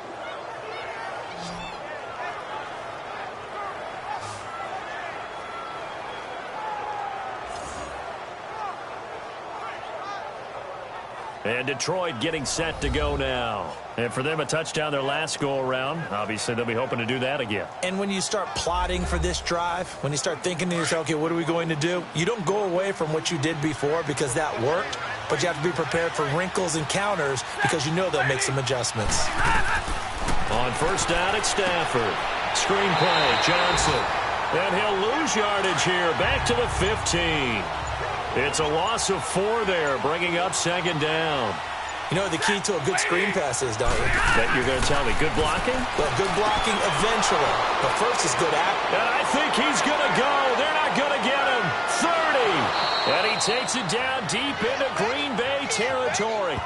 And Detroit getting set to go now. And for them, a touchdown their last go-around. Obviously, they'll be hoping to do that again. And when you start plotting for this drive, when you start thinking to yourself, okay, what are we going to do? You don't go away from what you did before because that worked, but you have to be prepared for wrinkles and counters because you know they'll make some adjustments. On first down, it's Stafford. Screen play, Johnson. And he'll lose yardage here, back to the 15. It's a loss of 4 there, bringing up second down. You know the key to a good screen pass is, don't you? That you're going to tell me. Good blocking? Well, good blocking eventually. But first is good act. And I think he's going to go. They're not going to get him. 30. And he takes it down deep into Green Bay territory.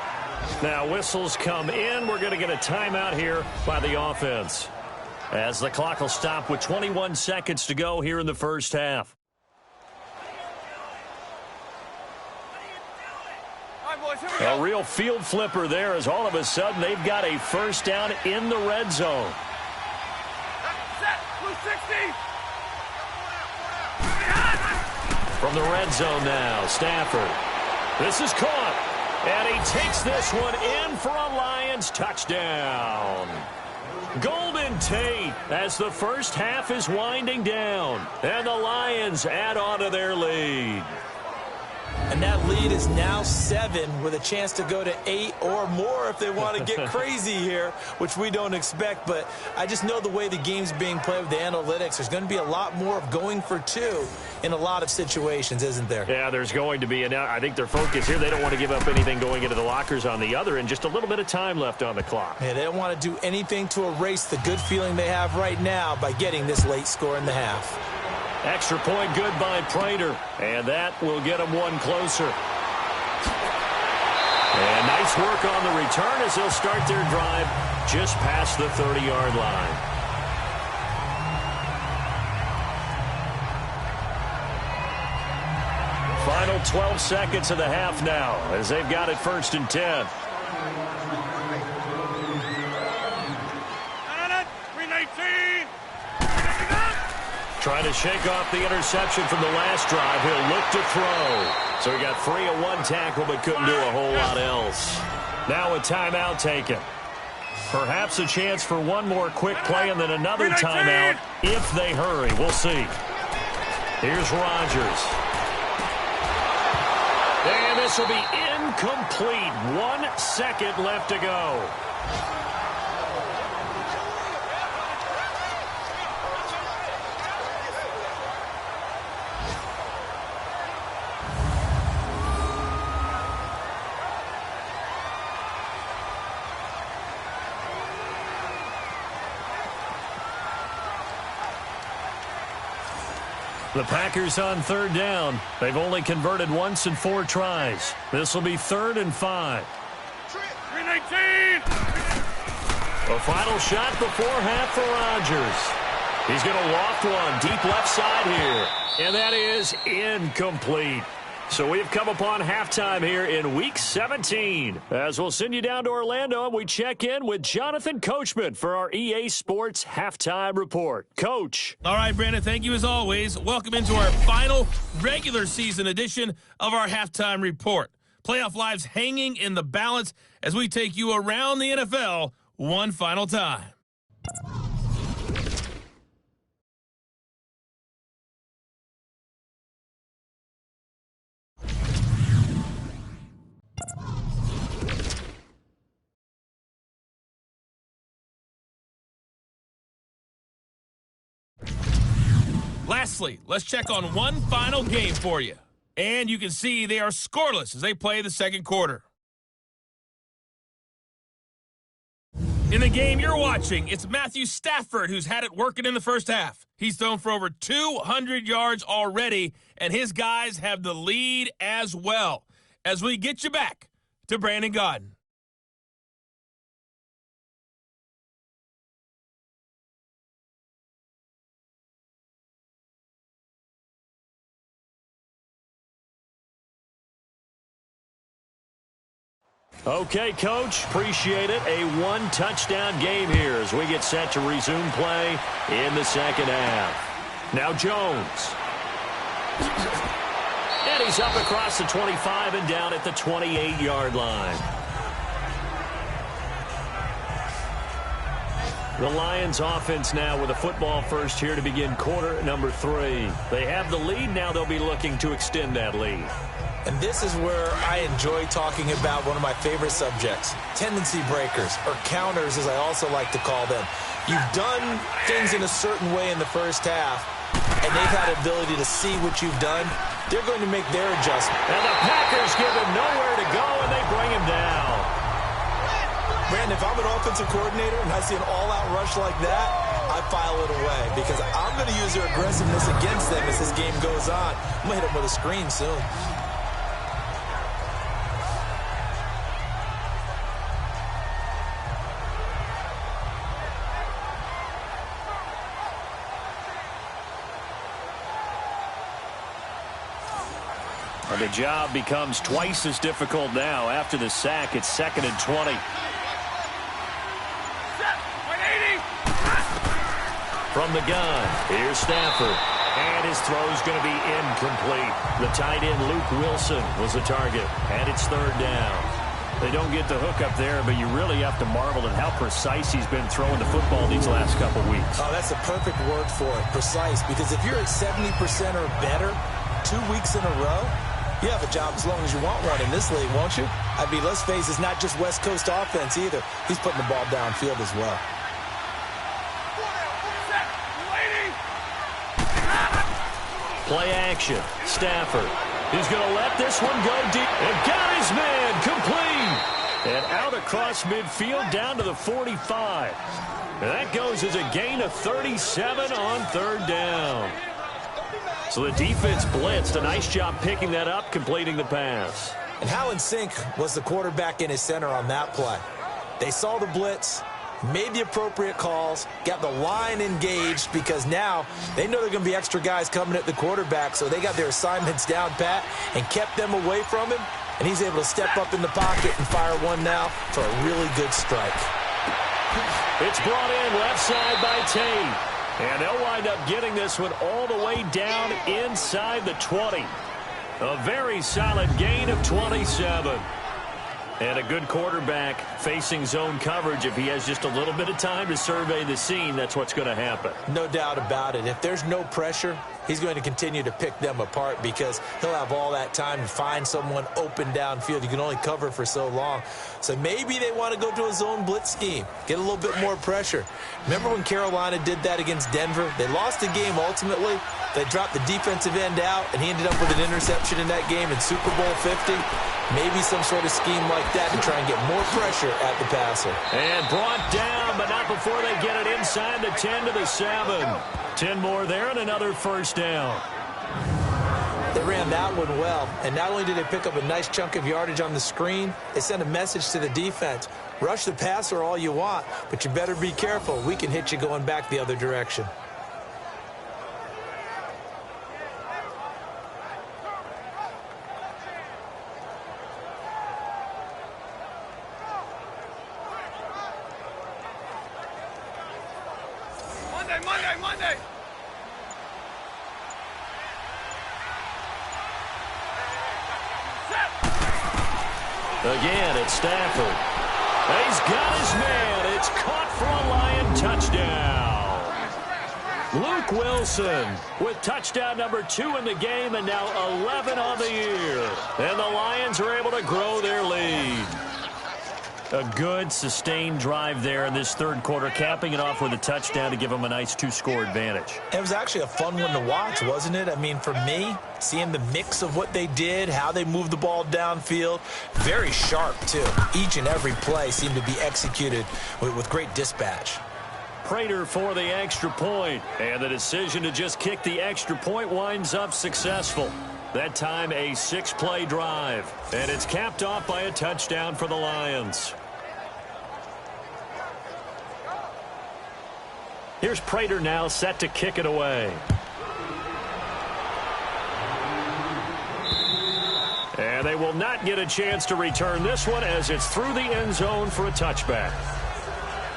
Now whistles come in. We're going to get a timeout here by the offense, as the clock will stop with 21 seconds to go here in the first half. A real field flipper there, as all of a sudden they've got a first down in the red zone. From the red zone now, Stafford. This is caught, and he takes this one in for a Lions touchdown. Golden Tate, as the first half is winding down, and the Lions add on to their lead. And that lead is now 7 with a chance to go to 8 or more if they want to get crazy here, which we don't expect. But I just know the way the game's being played with the analytics, there's going to be a lot more of going for 2 in a lot of situations, isn't there? Yeah, there's going to be. And I think their focus here, they don't want to give up anything going into the lockers on the other, and just a little bit of time left on the clock. Yeah, they don't want to do anything to erase the good feeling they have right now by getting this late score in the half. Extra point good by Prater, and that will get them one closer. And nice work on the return as they'll start their drive just past the 30-yard line. Final 12 seconds of the half now as they've got it 1st and 10. Trying to shake off the interception from the last drive. He'll look to throw. So he got free of one tackle but couldn't do a whole lot else. Now a timeout taken. Perhaps a chance for one more quick play and then another timeout if they hurry. We'll see. Here's Rodgers. And this will be incomplete. 1 second left to go. The Packers on 3rd down. They've only converted once in 4 tries. This will be 3rd and 5. 319. A final shot before half for Rodgers. He's going to loft one deep left side here. And that is incomplete. So we've come upon halftime here in Week 17. As we'll send you down to Orlando, and we check in with Jonathan Coachman for our EA Sports Halftime Report. Coach. All right, Brandon, thank you as always. Welcome into our final regular season edition of our Halftime Report. Playoff lives hanging in the balance as we take you around the NFL one final time. Lastly, let's check on one final game for you. And you can see they are scoreless as they play the second quarter. In the game you're watching, it's Matthew Stafford who's had it working in the first half. He's thrown for over 200 yards already, and his guys have the lead as well. As we get you back to Brandon Gaudin. Okay, Coach, appreciate it. A one-touchdown game here as we get set to resume play in the second half. Now Jones. And he's up across the 25 and down at the 28-yard line. The Lions offense now with a football first here to begin quarter number 3. They have the lead. Now they'll be looking to extend that lead. And this is where I enjoy talking about one of my favorite subjects, tendency breakers, or counters as I also like to call them. You've done things in a certain way in the first half, and they've had the ability to see what you've done. They're going to make their adjustment. And the Packers give him nowhere to go, and they bring him down. Brandon, if I'm an offensive coordinator and I see an all-out rush like that, I file it away because I'm going to use their aggressiveness against them as this game goes on. I'm going to hit them with a screen soon. And the job becomes twice as difficult now. After the sack, it's 2nd and 20. From the gun, here's Stafford. And his throw's going to be incomplete. The tight end, Luke Wilson, was the target. And it's 3rd down. They don't get the hook up there, but you really have to marvel at how precise he's been throwing the football these last couple weeks. Oh, that's a perfect word for it, precise. Because if you're at 70% or better 2 weeks in a row, you have a job as long as you want one in this league, won't you? I mean, let's face it, it's not just West Coast offense either. He's putting the ball downfield as well. Play action. Stafford. He's going to let this one go deep. And got his man complete. And out across midfield down to the 45. And that goes as a gain of 37 on 3rd down. So the defense blitzed. A nice job picking that up, completing the pass. And how in sync was the quarterback in his center on that play? They saw the blitz, made the appropriate calls, got the line engaged because now they know there are going to be extra guys coming at the quarterback, so they got their assignments down pat and kept them away from him, and he's able to step up in the pocket and fire one now for a really good strike. It's brought in left side by Tate. And they'll wind up getting this one all the way down inside the 20. A very solid gain of 27. And a good quarterback facing zone coverage. If he has just a little bit of time to survey the scene, that's what's going to happen. No doubt about it. If there's no pressure, he's going to continue to pick them apart because he'll have all that time to find someone open downfield. You can only cover for so long. So maybe they want to go to a zone blitz scheme, get a little bit more pressure. Remember when Carolina did that against Denver? They lost the game ultimately. They dropped the defensive end out, and he ended up with an interception in that game in Super Bowl 50. Maybe some sort of scheme like that to try and get more pressure at the passer. And brought down, but not before they get it inside the 10 to the 7. 10 more there and another 1st down. They ran that one well, and not only did they pick up a nice chunk of yardage on the screen, they sent a message to the defense. Rush the passer all you want, but you better be careful. We can hit you going back the other direction. Monday. Again, it's Stafford. He's got his man. It's caught for a Lion touchdown. Luke Wilson with touchdown number 2 in the game and now 11 on the year. And the Lions are able to grow their lead. A good, sustained drive there in this 3rd quarter, capping it off with a touchdown to give them a nice 2-score advantage. It was actually a fun one to watch, wasn't it? I mean, for me, seeing the mix of what they did, how they moved the ball downfield, very sharp, too. Each and every play seemed to be executed with great dispatch. Prater for the extra point, and the decision to just kick the extra point winds up successful. That time a 6-play drive, and it's capped off by a touchdown for the Lions. Here's Prater now set to kick it away. And they will not get a chance to return this one as it's through the end zone for a touchback.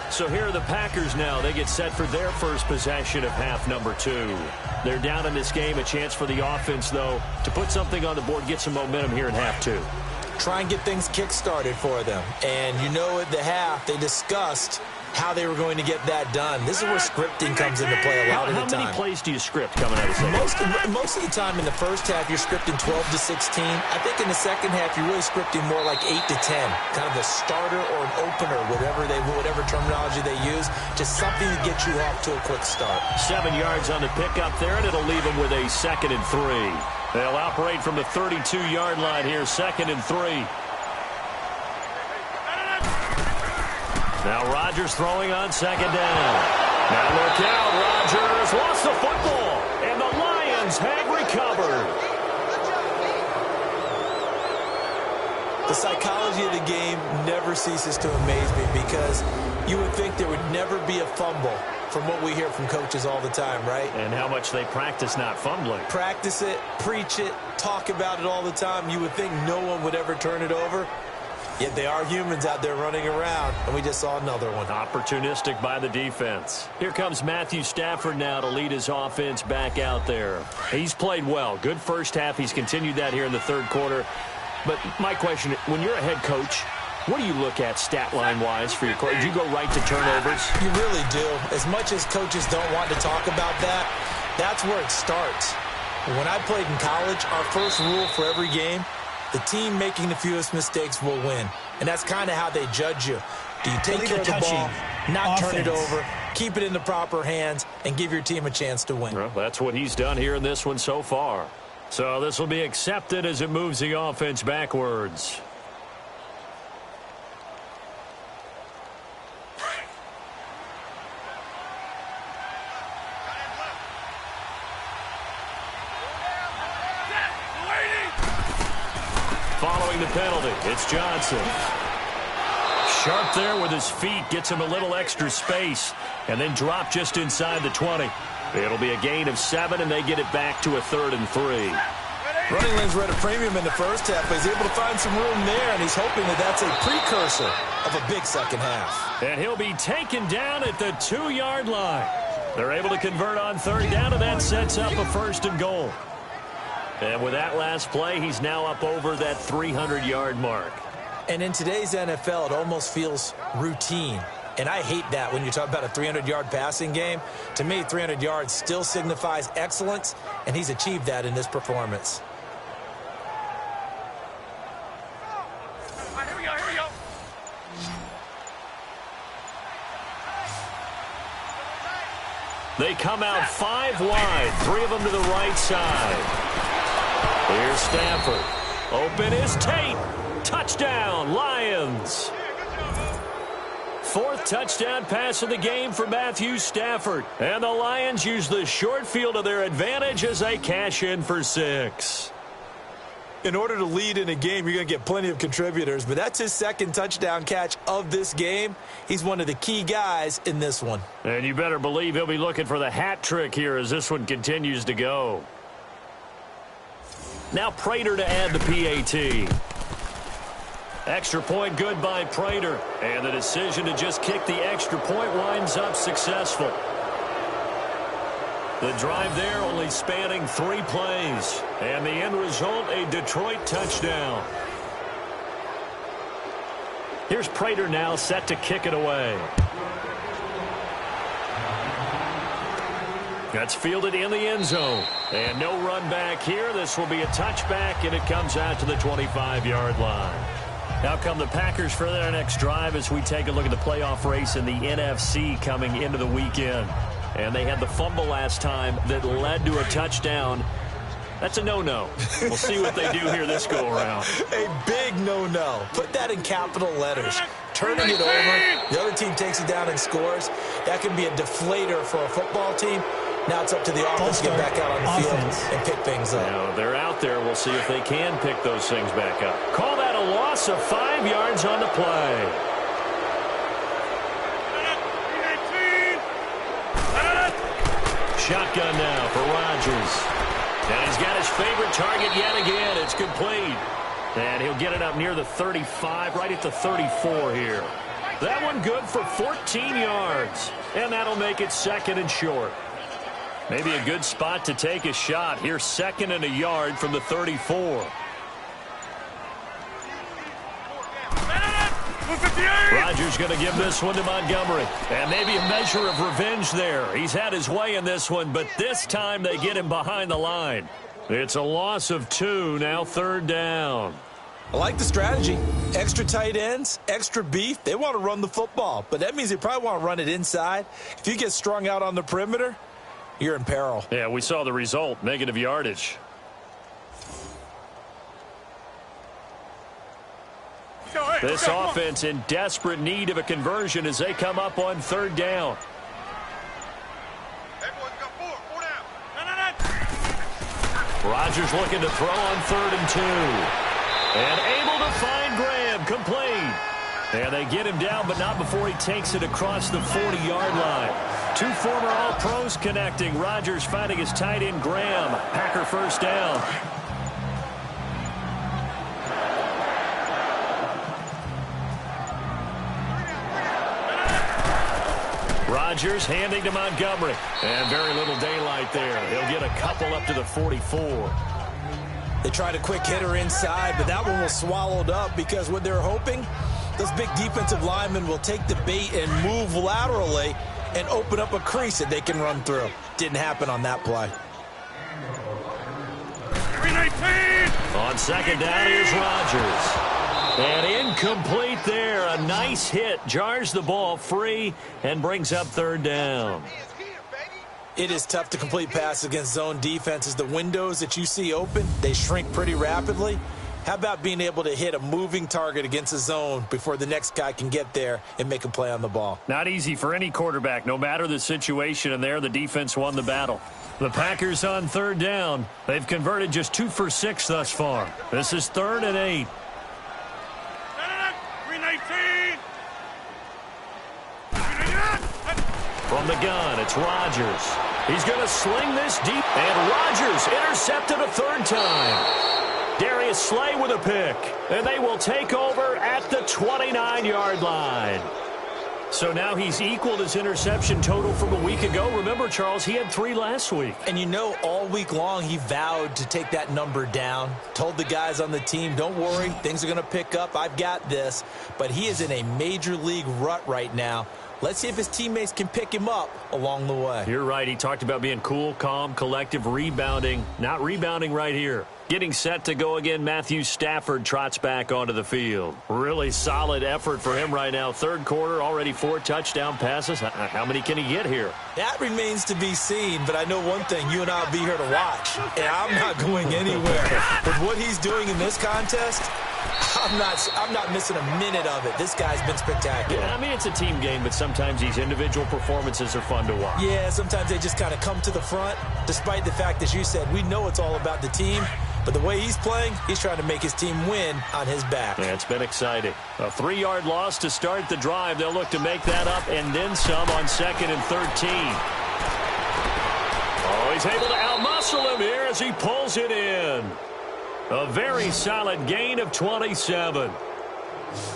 So here are the Packers now. They get set for their first possession of half number 2. They're down in this game. A chance for the offense, though, to put something on the board, get some momentum here in half 2. Try and get things kick-started for them. And you know at the half, they discussed how they were going to get that done. This is where scripting comes into play a lot of the time. How many plays do you script coming out of second? Most of the time in the first half, you're scripting 12 to 16. I think in the second half, you're really scripting more like 8 to 10. Kind of a starter or an opener, whatever terminology they use. Just something to get you off to a quick start. 7 yards on the pickup there, and it'll leave them with a 2nd and 3. They'll operate from the 32-yard line here, 2nd and 3. Now Rodgers throwing on 2nd down. Now look out, Rodgers lost the football, and the Lions have recovered. The psychology of the game never ceases to amaze me because you would think there would never be a fumble from what we hear from coaches all the time, right? And how much they practice not fumbling. Practice it, preach it, talk about it all the time. You would think no one would ever turn it over. Yet they are humans out there running around, and we just saw another one. Opportunistic by the defense. Here comes Matthew Stafford now to lead his offense back out there. He's played well. Good first half. He's continued that here in the third quarter. But my question, when you're a head coach, what do you look at stat line-wise for your coach? Do you go right to turnovers? You really do. As much as coaches don't want to talk about that, that's where it starts. When I played in college, our first rule for every game, the team making the fewest mistakes will win. And that's kind of how they judge you. Do you take care of the ball, not turn it over, keep it in the proper hands, and give your team a chance to win? Well, that's what he's done here in this one so far. So this will be accepted as it moves the offense backwards. Following the penalty, it's Johnson. Sharp there with his feet, gets him a little extra space, and then drop just inside the 20. It'll be a gain of 7, and they get it back to a 3rd and 3. Running lanes were at a premium in the first half, but he's able to find some room there, and he's hoping that that's a precursor of a big second half. And he'll be taken down at the 2-yard line. They're able to convert on 3rd down, and that sets up a 1st and goal. And with that last play, he's now up over that 300-yard mark. And in today's NFL, it almost feels routine. And I hate that when you talk about a 300-yard passing game. To me, 300 yards still signifies excellence, and he's achieved that in this performance. All right, here we go. They come out 5 wide, 3 of them to the right side. Here's Stafford. Open is Tate. Touchdown, Lions. 4th touchdown pass of the game for Matthew Stafford. And the Lions use the short field to their advantage as they cash in for 6. In order to lead in a game, you're going to get plenty of contributors, but that's his 2nd touchdown catch of this game. He's one of the key guys in this one. And you better believe he'll be looking for the hat trick here as this one continues to go. Now Prater to add the PAT. Extra point good by Prater. And the decision to just kick the extra point winds up successful. The drive there only spanning 3 plays. And the end result, a Detroit touchdown. Here's Prater now set to kick it away. That's fielded in the end zone. And no run back here. This will be a touchback, and it comes out to the 25-yard line. Now come the Packers for their next drive as we take a look at the playoff race in the NFC coming into the weekend. And they had the fumble last time that led to a touchdown. That's a no-no. We'll see what they do here this go-around. A big no-no. Put that in capital letters. Turning it over, the other team takes it down and scores. That can be a deflator for a football team. Now it's up to the offense to get back out on the field and pick things up. Now, they're out there. We'll see if they can pick those things back up. Call that a loss of 5 yards on the play. Shotgun now for Rodgers. And he's got his favorite target yet again. It's complete. And he'll get it up near the 35, right at the 34 here. That one good for 14 yards. And that'll make it 2nd and short. Maybe a good spot to take a shot. Here's 2nd and a yard from the 34. Rodgers going to give this one to Montgomery. And maybe a measure of revenge there. He's had his way in this one, but this time they get him behind the line. It's a loss of 2, now 3rd down. I like the strategy. Extra tight ends, extra beef. They want to run the football, but that means they probably want to run it inside. If you get strung out on the perimeter, you're in peril. Yeah, we saw the result, negative yardage. This offense in desperate need of a conversion as they come up on 3rd down. Rodgers looking to throw on 3rd and 2. And able to find Graham, complete. And they get him down, but not before he takes it across the 40-yard line. Two former All-Pros connecting. Rodgers finding his tight end, Graham. Packer first down. Rodgers handing to Montgomery. And very little daylight there. He'll get a couple up to the 44. They tried a quick hitter inside, but that one was swallowed up because what they're hoping, those big defensive linemen will take the bait and move laterally and open up a crease that they can run through. Didn't happen on that play. 319! On second down, here's Rodgers. And incomplete there. A nice hit. Jars the ball free and brings up third down. It is tough to complete passes against zone defenses. The windows that you see open, they shrink pretty rapidly. How about being able to hit a moving target against a zone before the next guy can get there and make a play on the ball? Not easy for any quarterback, no matter the situation, and there the defense won the battle. The Packers on third down. They've converted just 2 for 6 thus far. This is 3rd and 8. 319! From the gun, it's Rodgers. He's going to sling this deep, and Rodgers intercepted a third time. Darius Slay with a pick, and they will take over at the 29-yard line. So now he's equaled his interception total from a week ago. Remember, Charles, he had 3 last week. And you know, all week long he vowed to take that number down. Told the guys on the team, don't worry, things are going to pick up. I've got this. But he is in a major league rut right now. Let's see if his teammates can pick him up along the way. You're right. He talked about being cool, calm, collective, rebounding. Not rebounding right here. Getting set to go again, Matthew Stafford trots back onto the field. Really solid effort for him right now. Third quarter, already 4 touchdown passes. How many can he get here? That remains to be seen, but I know one thing. You and I will be here to watch, and I'm not going anywhere. With what he's doing in this contest, I'm not missing a minute of it. This guy's been spectacular. Yeah, I mean, it's a team game, but sometimes these individual performances are fun to watch. Yeah, sometimes they just kind of come to the front, despite the fact, as you said, we know it's all about the team. But the way he's playing, he's trying to make his team win on his back. Yeah, it's been exciting. A 3-yard loss to start the drive. They'll look to make that up and then some on 2nd and 13. Oh, he's able to outmuscle him here as he pulls it in. A very solid gain of 27.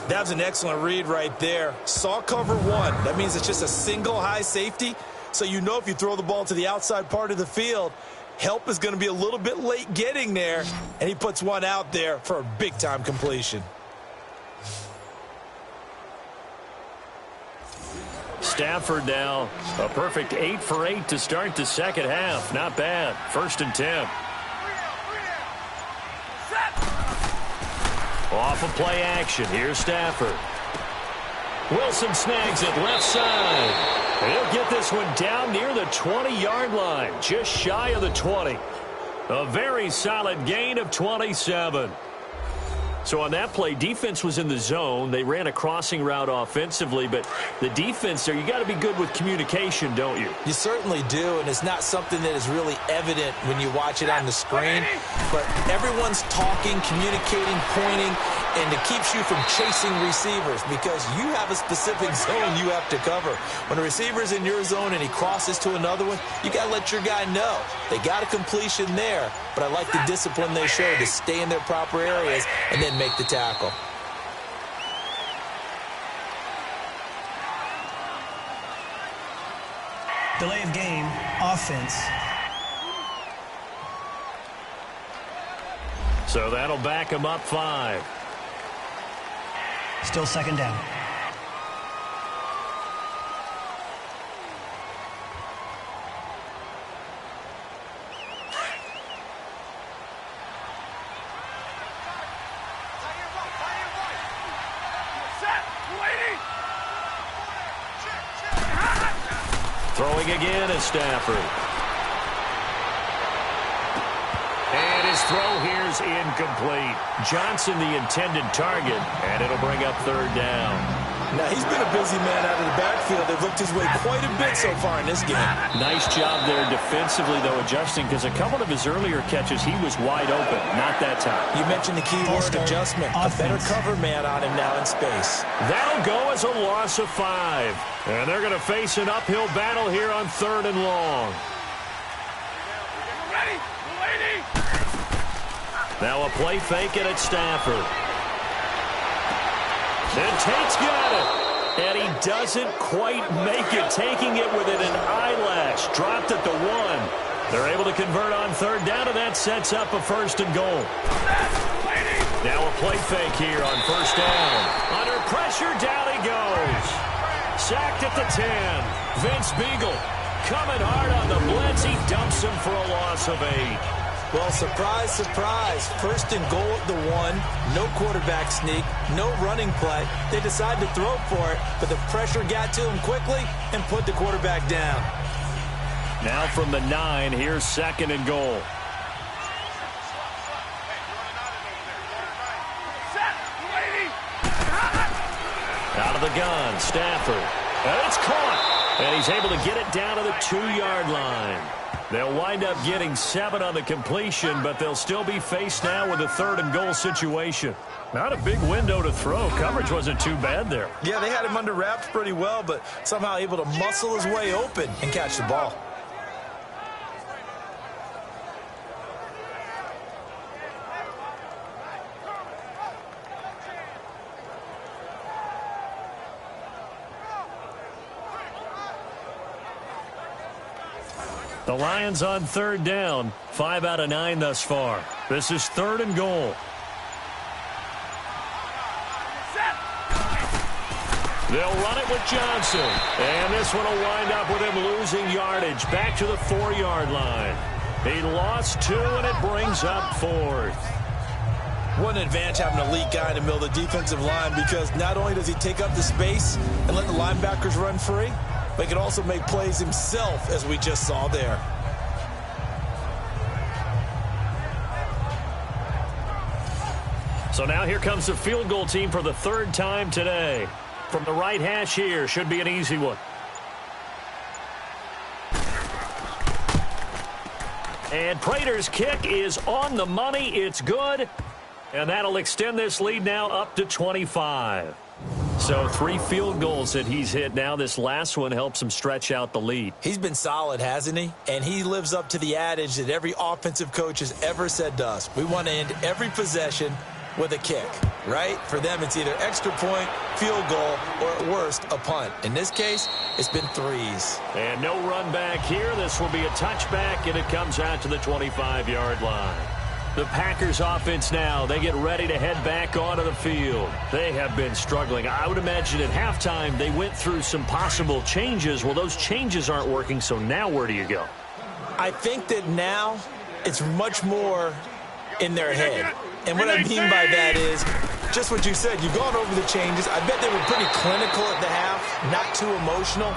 That was an excellent read right there. Saw cover 1. That means it's just a single high safety. So you know if you throw the ball to the outside part of the field, help is going to be a little bit late getting there, and he puts one out there for a big-time completion. Stafford now, a perfect 8 for 8 to start the second half. Not bad. 1st and 10. Off of play action. Here's Stafford. Wilson snags it left side. He'll get this one down near the 20-yard line, just shy of the 20. A very solid gain of 27. So on that play, defense was in the zone. They ran a crossing route offensively, but the defense there, you got to be good with communication, don't you? You certainly do, and it's not something that is really evident when you watch it on the screen. But everyone's talking, communicating, pointing, and it keeps you from chasing receivers because you have a specific zone you have to cover. When a receiver's in your zone and he crosses to another one, you got to let your guy know. They got a completion there, but I like the discipline they showed to stay in their proper areas and then make the tackle. Delay of game, offense. So that'll back him up 5. Still 2nd down. Throwing again is Stafford. And his throw here's incomplete. Johnson the intended target, and it'll bring up 3rd down. Now, he's been a busy man out of the backfield. They've looked his way quite a bit so far in this game. Nice job there defensively, though, adjusting, because a couple of his earlier catches, he was wide open. Not that time. You mentioned the key word, adjustment. A better cover man on him now in space. That'll go as a loss of 5. And they're going to face an uphill battle here on 3rd and long. Ready, lady. Now a play fake it at Stafford. And Tate's got it. And he doesn't quite make it, taking it within an eyelash. Dropped at the 1. They're able to convert on 3rd down, and that sets up a 1st and goal. Now a play fake here on 1st down. Under pressure, down he goes. Sacked at the 10. Vince Beagle coming hard on the blitz. He dumps him for a loss of 8. Well, surprise, surprise. 1st and goal at the 1. No quarterback sneak. No running play. They decide to throw for it, but the pressure got to him quickly and put the quarterback down. Now from the 9, here's 2nd and goal. Out of the gun, Stafford. And it's caught. And he's able to get it down to the 2-yard line. They'll wind up getting 7 on the completion, but they'll still be faced now with a 3rd and goal situation. Not a big window to throw. Coverage wasn't too bad there. Yeah, they had him under wraps pretty well, but somehow able to muscle his way open and catch the ball. The Lions on 3rd down. 5 out of 9 thus far. This is 3rd and goal. They'll run it with Johnson. And this one will wind up with him losing yardage. Back to the 4-yard line. He lost 2, and it brings up 4th. What an advantage having an elite guy in the middle of the defensive line, because not only does he take up the space and let the linebackers run free, but he can also make plays himself, as we just saw there. So now here comes the field goal team for the 3rd time today. From the right hash here, should be an easy one. And Prater's kick is on the money. It's good. And that'll extend this lead now up to 25. So 3 field goals that he's hit now. This last one helps him stretch out the lead. He's been solid, hasn't he? And he lives up to the adage that every offensive coach has ever said to us. We want to end every possession with a kick, right? For them, it's either extra point, field goal, or at worst, a punt. In this case, it's been 3s. And no run back here. This will be a touchback, and it comes out to the 25-yard line. The Packers offense now, they get ready to head back onto the field. They have been struggling. I would imagine at halftime they went through some possible changes. Well, those changes aren't working, so now where do you go? I think that now it's much more in their head. And what I mean by that is just what you said. You've gone over the changes. I bet they were pretty clinical at the half, not too emotional.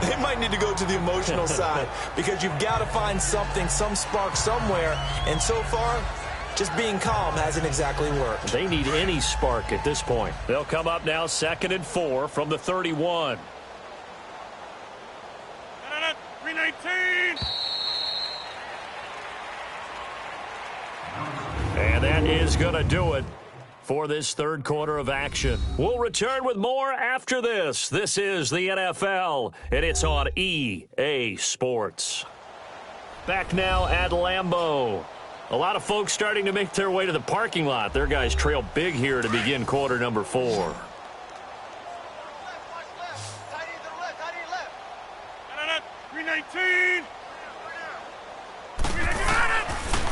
They might need to go to the emotional side, because you've got to find something, some spark somewhere. And so far, just being calm hasn't exactly worked. They need any spark at this point. They'll come up now 2nd and 4 from the 31. 319. And that is going to do it for this 3rd quarter of action. We'll return with more after this. This is the NFL, and it's on EA Sports. Back now at Lambeau. A lot of folks starting to make their way to the parking lot. Their guys trail big here to begin quarter number 4. 319.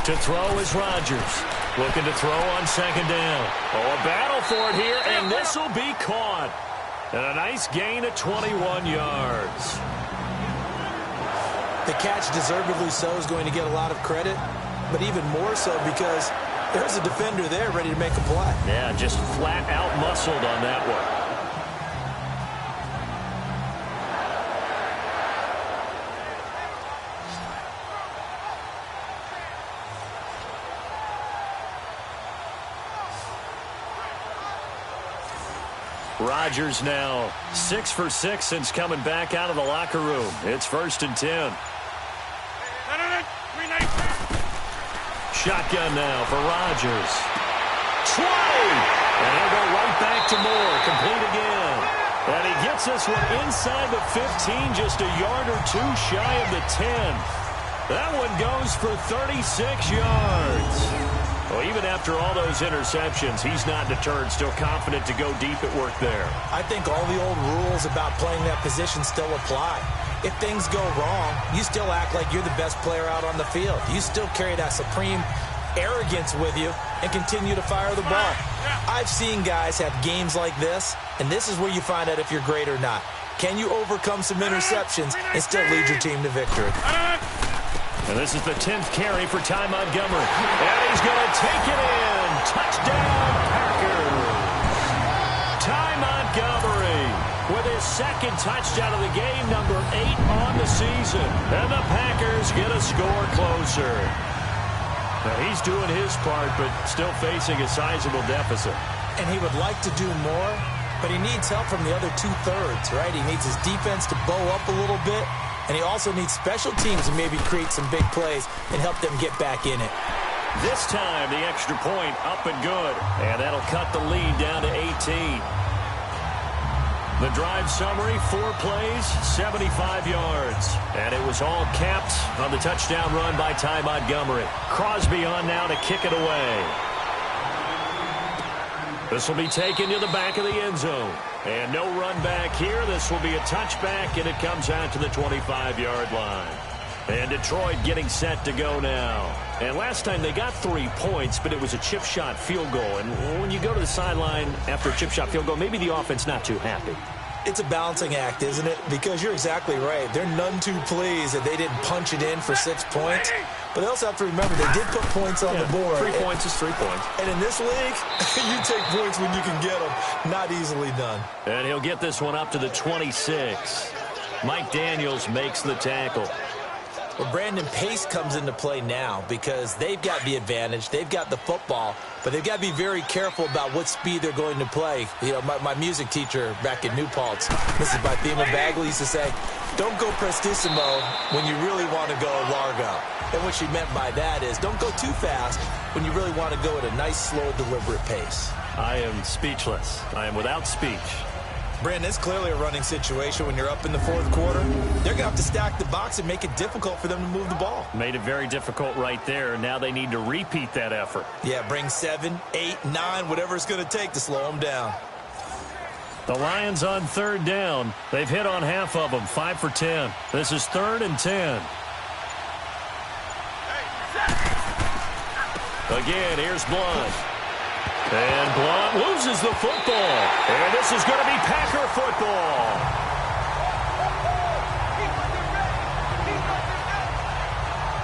To throw is Rodgers. Looking to throw on 2nd down. Oh, a battle for it here, and this will be caught. And a nice gain of 21 yards. The catch, deservedly so, is going to get a lot of credit, but even more so because there's a defender there ready to make a play. Yeah, just flat out muscled on that one. Rodgers now 6 for 6 since coming back out of the locker room. It's 1st and 10. Shotgun now for Rodgers. 20! And he'll go right back to Moore. Complete again. And he gets this one inside the 15, just a yard or two shy of the 10. That one goes for 36 yards. Well, even after all those interceptions, he's not deterred, still confident to go deep at work there. I think all the old rules about playing that position still apply. If things go wrong, you still act like you're the best player out on the field. You still carry that supreme arrogance with you and continue to fire the ball. I've seen guys have games like this, and this is where you find out if you're great or not. Can you overcome some interceptions and still lead your team to victory? And this is the 10th carry for Ty Montgomery. And he's going to take it in. Touchdown, Packers. Ty Montgomery with his second touchdown of the game, number 8 on the season. And the Packers get a score closer. Now, he's doing his part, but still facing a sizable deficit. And he would like to do more, but he needs help from the other 2/3, right? He needs his defense to bow up a little bit, and he also needs special teams to maybe create some big plays and help them get back in it. This time, the extra point up and good, and that'll cut the lead down to 18. The drive summary, 4 plays, 75 yards. And it was all capped on the touchdown run by Ty Montgomery. Crosby on now to kick it away. This will be taken to the back of the end zone. And no run back here. This will be a touchback, and it comes out to the 25-yard line. And Detroit getting set to go now. And last time they got 3 points, but it was a chip shot field goal. And when you go to the sideline after a chip shot field goal, maybe the offense not too happy. It's a balancing act, isn't it? Because you're exactly right. They're none too pleased that they didn't punch it in for 6 points. But they also have to remember they did put points on the board. 3 points is 3 points. And in this league, you take points when you can get them. Not easily done. And he'll get this one up to the 26. Mike Daniels makes the tackle. Well, Brandon, pace comes into play now because they've got the advantage. They've got the football, but they've got to be very careful about what speed they're going to play. You know, my music teacher back in New Paltz, Mrs. Bythema Bagley, used to say, don't go prestissimo when you really want to go largo. And what she meant by that is don't go too fast when you really want to go at a nice, slow, deliberate pace. I am speechless. I am without speech. Brandon, it's clearly a running situation when you're up in the 4th quarter. They're going to have to stack the box and make it difficult for them to move the ball. Made it very difficult right there. Now they need to repeat that effort. Yeah, bring 7, 8, 9, whatever it's going to take to slow them down. The Lions on 3rd down. They've hit on half of them, 5 for 10. This is 3rd and 10. Again, here's Blunt. And Blunt loses the football. And this is going to be Packer football.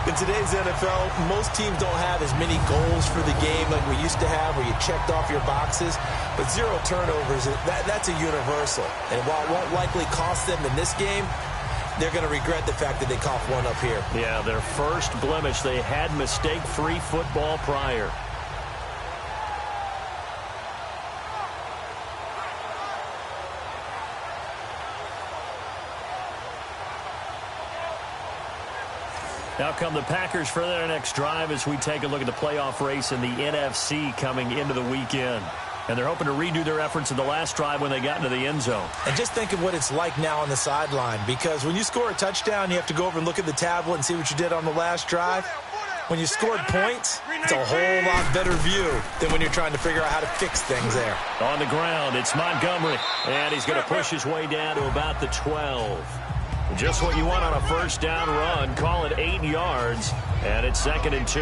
In today's NFL, most teams don't have as many goals for the game like we used to have where you checked off your boxes. But 0 turnovers, that's a universal. And while it won't likely cost them in this game, they're going to regret the fact that they coughed one up here. Yeah, their first blemish. They had mistake-free football prior. Now come the Packers for their next drive as we take a look at the playoff race in the NFC coming into the weekend. And they're hoping to redo their efforts in the last drive when they got into the end zone. And just think of what it's like now on the sideline, because when you score a touchdown, you have to go over and look at the tablet and see what you did on the last drive. When you scored points, it's a whole lot better view than when you're trying to figure out how to fix things there. On the ground, it's Montgomery. And he's going to push his way down to about the 12. Just what you want on a first down run. Call it 8 yards. And it's 2nd and 2.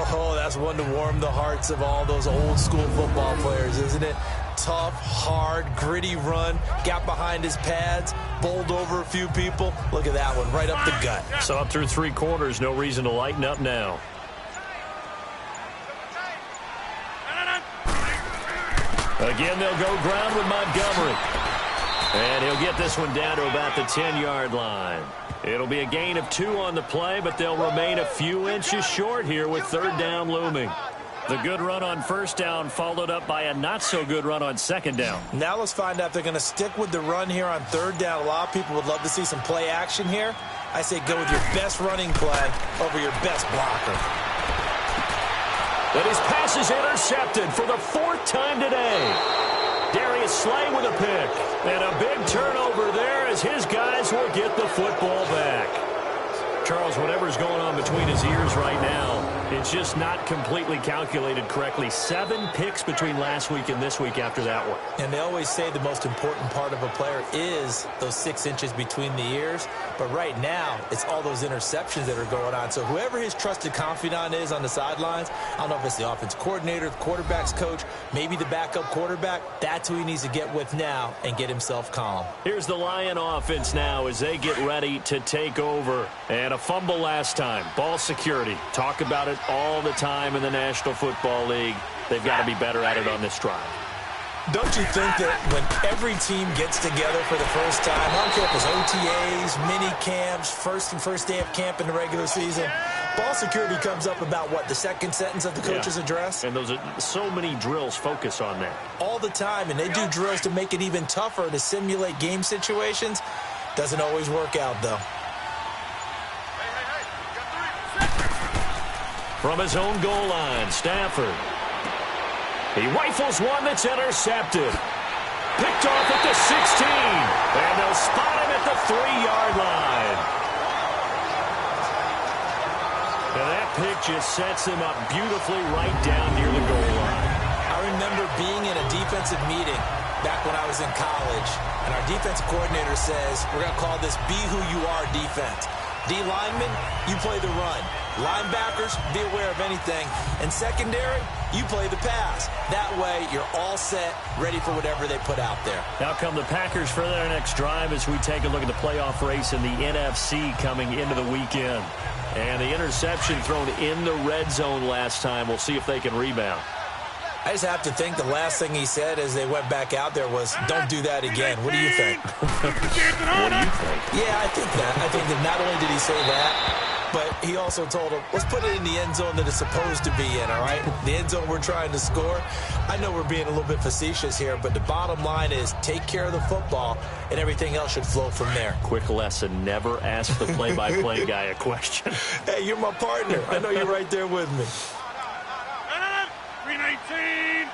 Oh, that's one to warm the hearts of all those old school football players, isn't it? Tough, hard, gritty run. Got behind his pads. Bowled over a few people. Look at that one, right up the gut. So up through 3 quarters, no reason to lighten up now. Again, they'll go ground with Montgomery. And he'll get this one down to about the 10-yard line. It'll be a gain of 2 on the play, but they'll remain a few inches short here with 3rd down looming. The good run on first down followed up by a not-so-good run on second down. Now let's find out if they're going to stick with the run here on third down. A lot of people would love to see some play action here. I say go with your best running play over your best blocker. But his pass is intercepted for the 4th time today. Darius Slay with a pick. And a big turnover there as his guys will get the football back. Charles, whatever's going on between his ears right now, it's just not completely calculated correctly. 7 picks between last week and this week after that one. And they always say the most important part of a player is those 6 inches between the ears. But right now, it's all those interceptions that are going on. So whoever his trusted confidant is on the sidelines, I don't know if it's the offense coordinator, the quarterback's coach, maybe the backup quarterback, that's who he needs to get with now and get himself calm. Here's the Lion offense now as they get ready to take over. And a fumble last time. Ball security. Talk about it all the time in the National Football League. They've got to be better at it on this drive. Don't you think that when every team gets together for the first time, I don't care if it's OTAs, mini camps, first day of camp in the regular season, ball security comes up about, what, the second sentence of the coach's address? And those are so many drills focus on that. All the time, and they do drills to make it even tougher to simulate game situations. Doesn't always work out, though. From his own goal line, Stafford. He rifles one that's intercepted. Picked off at the 16. And they'll spot him at the 3-yard line. And that pick just sets him up beautifully right down near the goal line. I remember being in a defensive meeting back when I was in college, and our defensive coordinator says, we're going to call this Be Who You Are defense. D linemen, you play the run. Linebackers, be aware of anything. And secondary, you play the pass. That way, you're all set, ready for whatever they put out there. Now come the Packers for their next drive as we take a look at the playoff race in the NFC coming into the weekend. And the interception thrown in the red zone last time. We'll see if they can rebound. I just have to think the last thing he said as they went back out there was, don't do that again. What do you think? What do you think? Yeah, I think that. I think that not only did he say that, but he also told him, let's put it in the end zone that it's supposed to be in, all right? The end zone we're trying to score. I know we're being a little bit facetious here, but the bottom line is take care of the football, and everything else should flow from there. Quick lesson, never ask the play-by-play guy a question. Hey, you're my partner. I know you're right there with me. 319.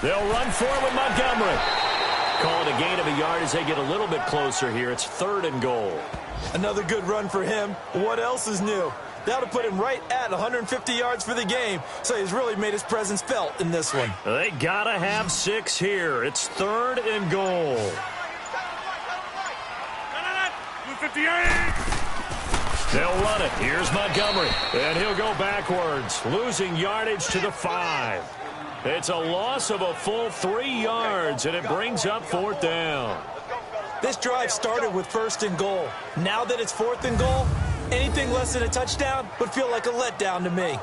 They'll run for it with Montgomery. Call it a gain of a yard as they get a little bit closer here. It's 3rd and goal. Another good run for him. What else is new? That'll put him right at 150 yards for the game. So he's really made his presence felt in this one. They got to have 6 here. It's 3rd and goal. 258. They'll run it. Here's Montgomery. And he'll go backwards, losing yardage to the 5. It's a loss of a full 3 yards, and it brings up 4th down. This drive started with 1st and goal. Now that it's 4th and goal, anything less than a touchdown would feel like a letdown to me.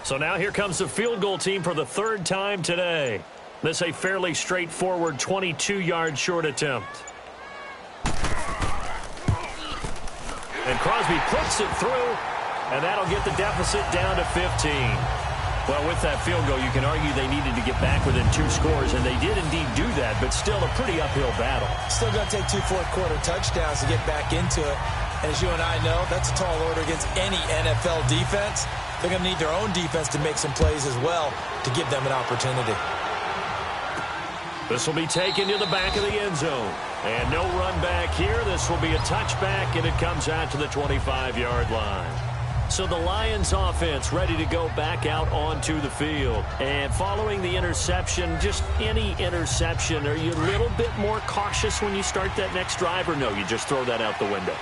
So now here comes the field goal team for the 3rd time today. This a fairly straightforward 22-yard short attempt. And Crosby puts it through, and that'll get the deficit down to 15. Well, with that field goal, you can argue they needed to get back within 2 scores, and they did indeed do that, but still a pretty uphill battle. Still going to take 2 fourth-quarter touchdowns to get back into it. And as you and I know, that's a tall order against any NFL defense. They're going to need their own defense to make some plays as well to give them an opportunity. This will be taken to the back of the end zone. And no run back here. This will be a touchback, and it comes out to the 25-yard line. So the Lions offense ready to go back out onto the field. And following the interception, just any interception, are you a little bit more cautious when you start that next drive, or no, you just throw that out the window?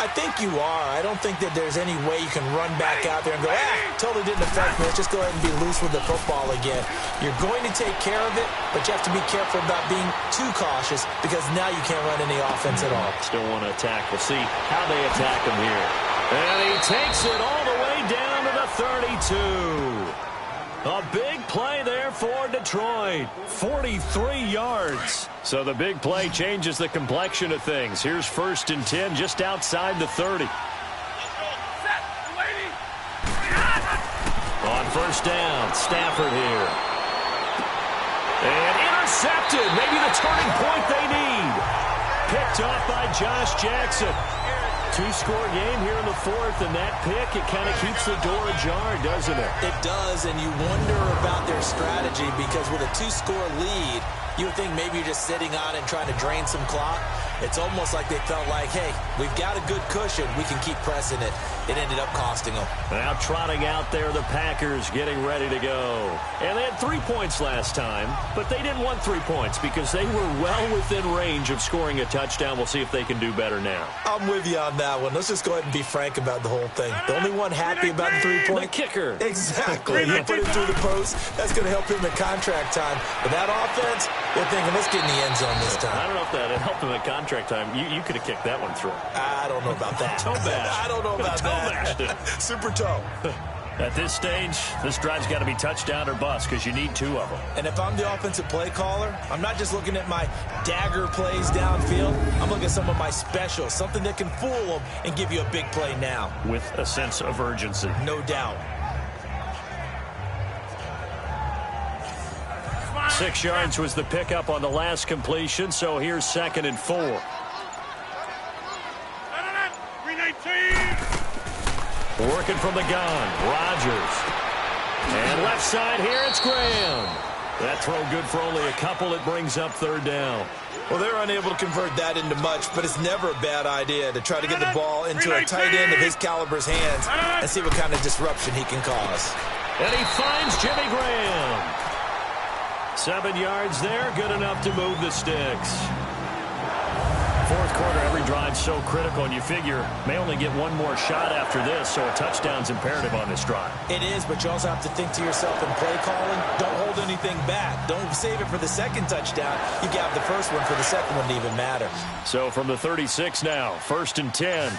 I think you are. I don't think that there's any way you can run back out there and go, totally didn't affect me. Let's just go ahead and be loose with the football again. You're going to take care of it, but you have to be careful about being too cautious because now you can't run any offense at all. Still want to attack. We'll see how they attack him here. And he takes it all the way down to the 32. A big play there for Detroit. 43 yards. So the big play changes the complexion of things. Here's 1st and 10 just outside the 30. On 1st down, Stafford here. And intercepted. Maybe the turning point they need. Picked off by Josh Jackson. 2-score game here in the 4th, and that pick, it kind of keeps the door ajar, doesn't it? It does, and you wonder about their strategy because with a 2-score lead, you would think maybe you're just sitting on it and trying to drain some clock. It's almost like they felt like, hey, we've got a good cushion. We can keep pressing it. It ended up costing them. Now trotting out there, the Packers getting ready to go. And they had 3 points last time, but they didn't want 3 points because they were well within range of scoring a touchdown. We'll see if they can do better now. I'm with you on that one. Let's just go ahead and be frank about the whole thing. The only one happy about the 3-point. The kicker. Exactly. You put it through the post. That's going to help him in contract time. But that offense, they're thinking, let's get in the end zone this time. I don't know if that helped him at contract time. You could have kicked that one through. I don't know about that. Toe bash. I don't know about that. Super toe. At this stage, this drive's got to be touchdown or bust because you need 2 of them. And if I'm the offensive play caller, I'm not just looking at my dagger plays downfield. I'm looking at some of my specials, something that can fool them and give you a big play now. With a sense of urgency. No doubt. 6 yards was the pickup on the last completion, so here's 2nd and 4. 319. Working from the gun, Rodgers. And left side here, it's Graham. That throw good for only a couple. It brings up 3rd down. Well, they're unable to convert that into much, but it's never a bad idea to try to get the ball into a tight end of his caliber's hands and see what kind of disruption he can cause. And he finds Jimmy Graham. 7 yards there, good enough to move the sticks. 4th quarter, every drive so critical, and you figure may only get one more shot after this, so a touchdown's imperative on this drive. It is, but you also have to think to yourself in play calling, don't hold anything back. Don't save it for the 2nd touchdown. You got the 1st one for the 2nd one to even matter. So from the 36 now, 1st and 10.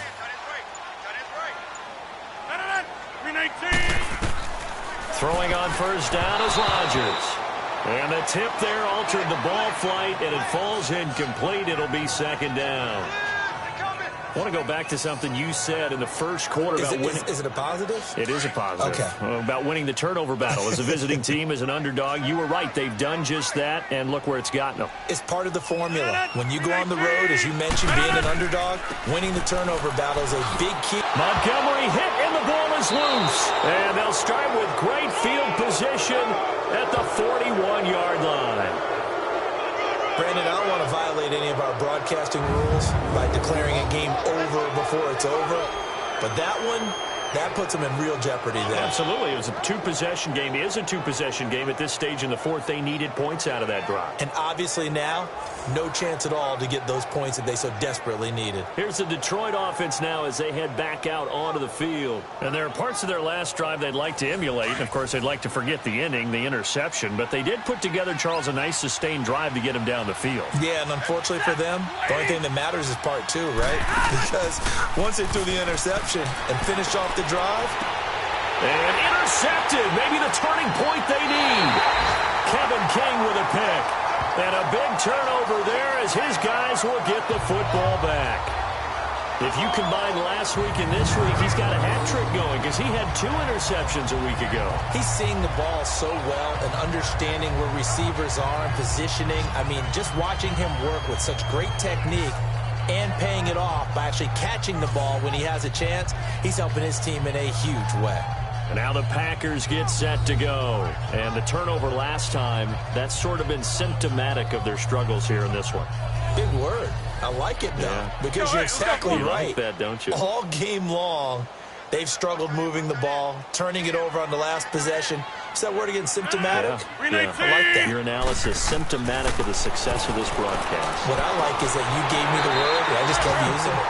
319. Throwing on 1st down is Rodgers. And the tip there altered the ball flight, and it falls incomplete. It'll be 2nd down. I want to go back to something you said in the 1st quarter about winning. Is it a positive? It is a positive. Okay. About winning the turnover battle. As a visiting team, as an underdog, you were right. They've done just that, and look where it's gotten them. It's part of the formula. When you go on the road, as you mentioned, being an underdog, winning the turnover battle is a big key. Montgomery hit, and the ball is loose. And they'll start with great field position at the 41-yard line. Brandon, I don't want to violate any of our broadcasting rules by declaring a game over before it's over, but that one, that puts them in real jeopardy there. Absolutely. It was a 2-possession game. It is a 2-possession game at this stage in the 4th. They needed points out of that drive. And obviously now, no chance at all to get those points that they so desperately needed. Here's the Detroit offense now as they head back out onto the field. And there are parts of their last drive they'd like to emulate. And, of course, they'd like to forget the ending, the interception. But they did put together, Charles, a nice sustained drive to get him down the field. Yeah, and unfortunately for them, the only thing that matters is part 2, right? Because once they threw the interception and finished off the drive. And intercepted. Maybe the turning point they need. Kevin King with a pick. And a big turnover there as his guys will get the football back. If you combine last week and this week, he's got a hat trick going because he had 2 interceptions a week ago. He's seeing the ball so well and understanding where receivers are and positioning. I mean, just watching him work with such great technique and paying it off by actually catching the ball when he has a chance, he's helping his team in a huge way. And now the Packers get set to go. And the turnover last time, that's sort of been symptomatic of their struggles here in this one. Big word. I like it, though, because you're exactly you right. Like that, don't you? All game long, they've struggled moving the ball, turning it over on the last possession. Is that word again, symptomatic? Yeah. I like that. Your analysis, symptomatic of the success of this broadcast. What I like is that you gave me the word, and I just kept using it.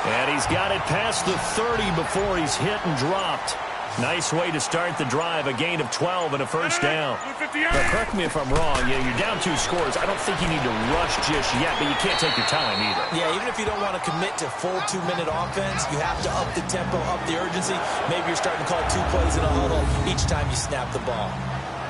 And he's got it past the 30 before he's hit and dropped. Nice way to start the drive, a gain of 12 and a first down. Blue 58. Now, correct me if I'm wrong. Yeah, you're down 2 scores. I don't think you need to rush just yet, but you can't take your time either. Yeah, even if you don't want to commit to full 2-minute offense, you have to up the tempo, up the urgency. Maybe you're starting to call 2 plays in a huddle each time you snap the ball.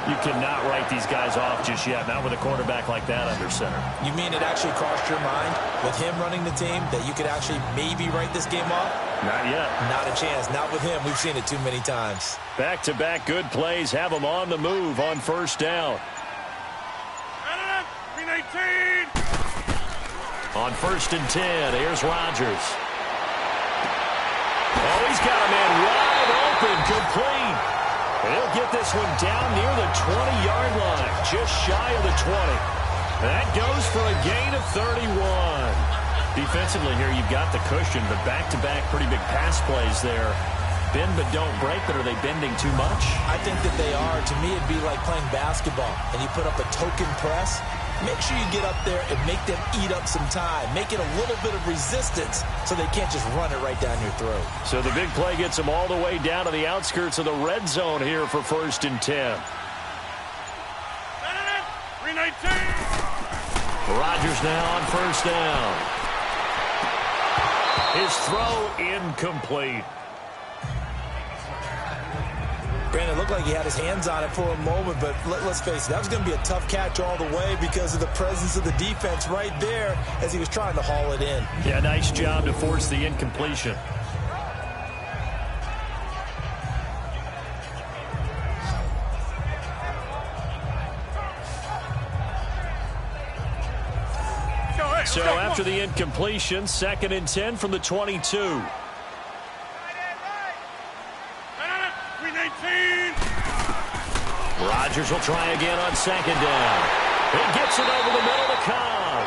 You cannot write these guys off just yet, not with a quarterback like that under center. You mean it actually crossed your mind with him running the team that you could actually maybe write this game off? Not yet. Not a chance. Not with him. We've seen it too many times. Back-to-back good plays have them on the move on first down. Green 18. On first and 10, here's Rodgers. Oh, he's got a man wide open, complete. And he'll get this one down near the 20-yard line, just shy of the 20. That goes for a gain of 31. Defensively here, you've got the cushion, but back-to-back pretty big pass plays there. Bend but don't break, but are they bending too much? I think that they are. To me, it'd be like playing basketball, and you put up a token press. Make sure you get up there and make them eat up some time. Make it a little bit of resistance so they can't just run it right down your throat. So the big play gets them all the way down to the outskirts of the red zone here for first and 10. Green 19. Rodgers now on first down. His throw incomplete. Brandon, it looked like he had his hands on it for a moment, but let's face it, that was going to be a tough catch all the way because of the presence of the defense right there as he was trying to haul it in. Yeah, nice job to force the incompletion. So after the incompletion, second and 10 from the 22. Green 18. Rodgers will try again on second down. He gets it over the middle to Cobb.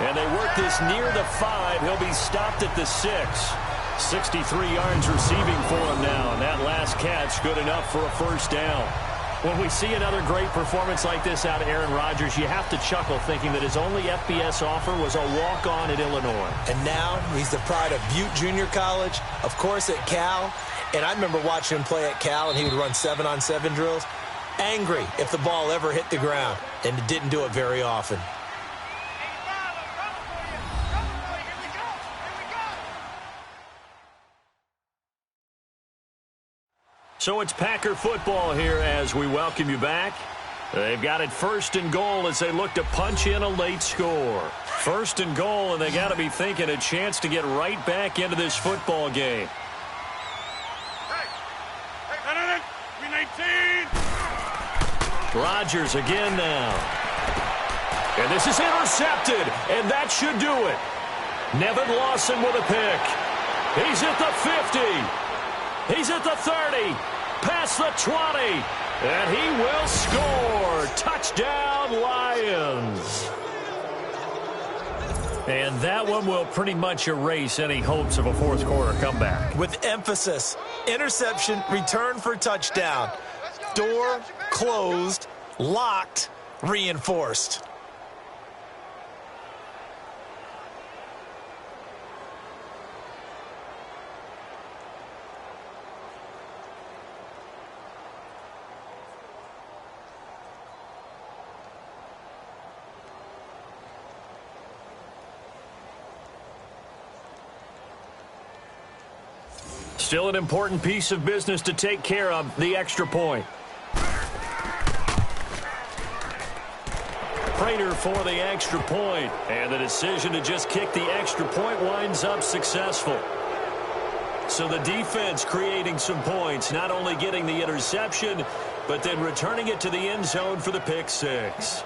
And they work this near the 5. He'll be stopped at the 6. 63 yards receiving for him now. And that last catch good enough for a first down. When we see another great performance like this out of Aaron Rodgers, you have to chuckle thinking that his only FBS offer was a walk-on at Illinois. And now he's the pride of Butte Junior College, of course at Cal. And I remember watching him play at Cal, and he would run 7-on-7 drills. Angry if the ball ever hit the ground, and it didn't do it very often. So it's Packer football here as we welcome you back. They've got it first and goal as they look to punch in a late score. First and goal, and they got to be thinking a chance to get right back into this football game. Green 19. Rodgers again now. And this is intercepted, and that should do it. Nevin Lawson with a pick. He's at the 50. He's at the 30. Past the 20. And he will score. Touchdown, Lions. And that one will pretty much erase any hopes of a fourth quarter comeback. With emphasis, interception, return for touchdown. Door closed, locked, reinforced. Still an important piece of business to take care of, the extra point. Prater for the extra point, and the decision to just kick the extra point winds up successful. So the defense creating some points, not only getting the interception, but then returning it to the end zone for the pick six.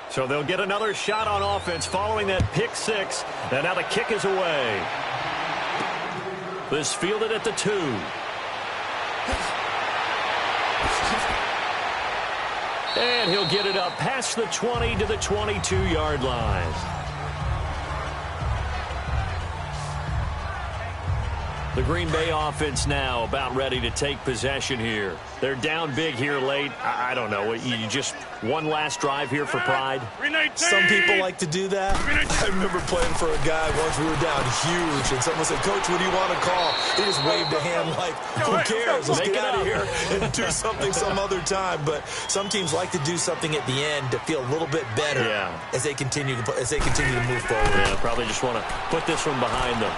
So they'll get another shot on offense following that pick six. And now the kick is away. This fielded at the 2. And he'll get it up past the 20 to the 22-yard line. The Green Bay offense now about ready to take possession here. They're down big here late. I don't know. You just one last drive here for pride? Some people like to do that. I remember playing for a guy once. We were down huge, and someone said, "Coach, what do you want to call?" He just waved a hand like, "Who cares? Let's get out of here and do something some other time." But some teams like to do something at the end to feel a little bit better as they continue to move forward. Yeah, probably just want to put this one behind them.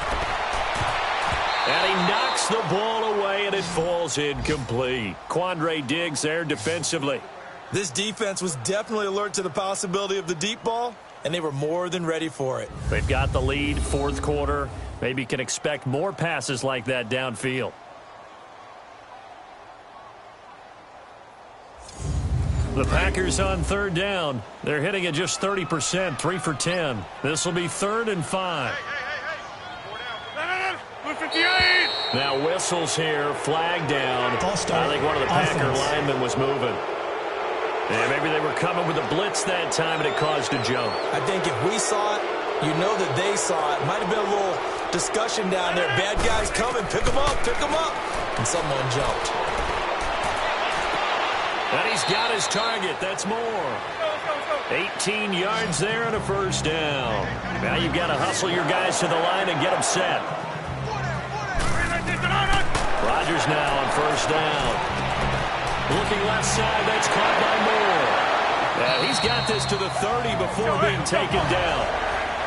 And he knocks the ball away, and it falls incomplete. Quandre Diggs there defensively. This defense was definitely alert to the possibility of the deep ball, and they were more than ready for it. They've got the lead, fourth quarter. Maybe can expect more passes like that downfield. The Packers on third down. They're hitting at just 30%, 3 for 10. This will be 3rd and 5. Now whistles here, flag down. I think one of the Packer linemen was moving. Yeah, maybe they were coming with a blitz that time, and it caused a jump. I think if we saw it, you know that they saw it. Might have been a little discussion down there. Bad guys coming, pick them up, and someone jumped. And he's got his target. That's more. 18 yards there and a first down. Now you've got to hustle your guys to the line and get them set. Rodgers now on first down. Looking left side, that's caught by Moore. And he's got this to the 30 before being taken down.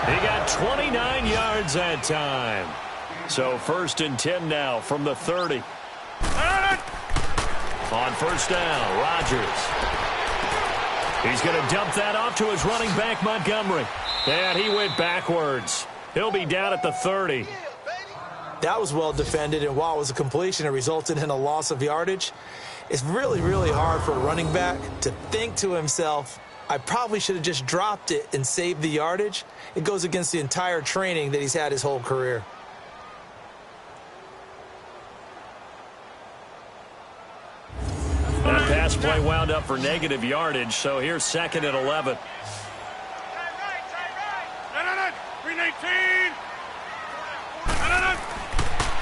He got 29 yards that time. So 1st and 10 now from the 30. On first down, Rodgers. He's going to dump that off to his running back, Montgomery. And he went backwards. He'll be down at the 30. That was well defended, and while it was a completion, it resulted in a loss of yardage. It's really, really hard for a running back to think to himself, I probably should have just dropped it and saved the yardage. It goes against the entire training that he's had his whole career. That pass play wound up for negative yardage, so here's 2nd and 11.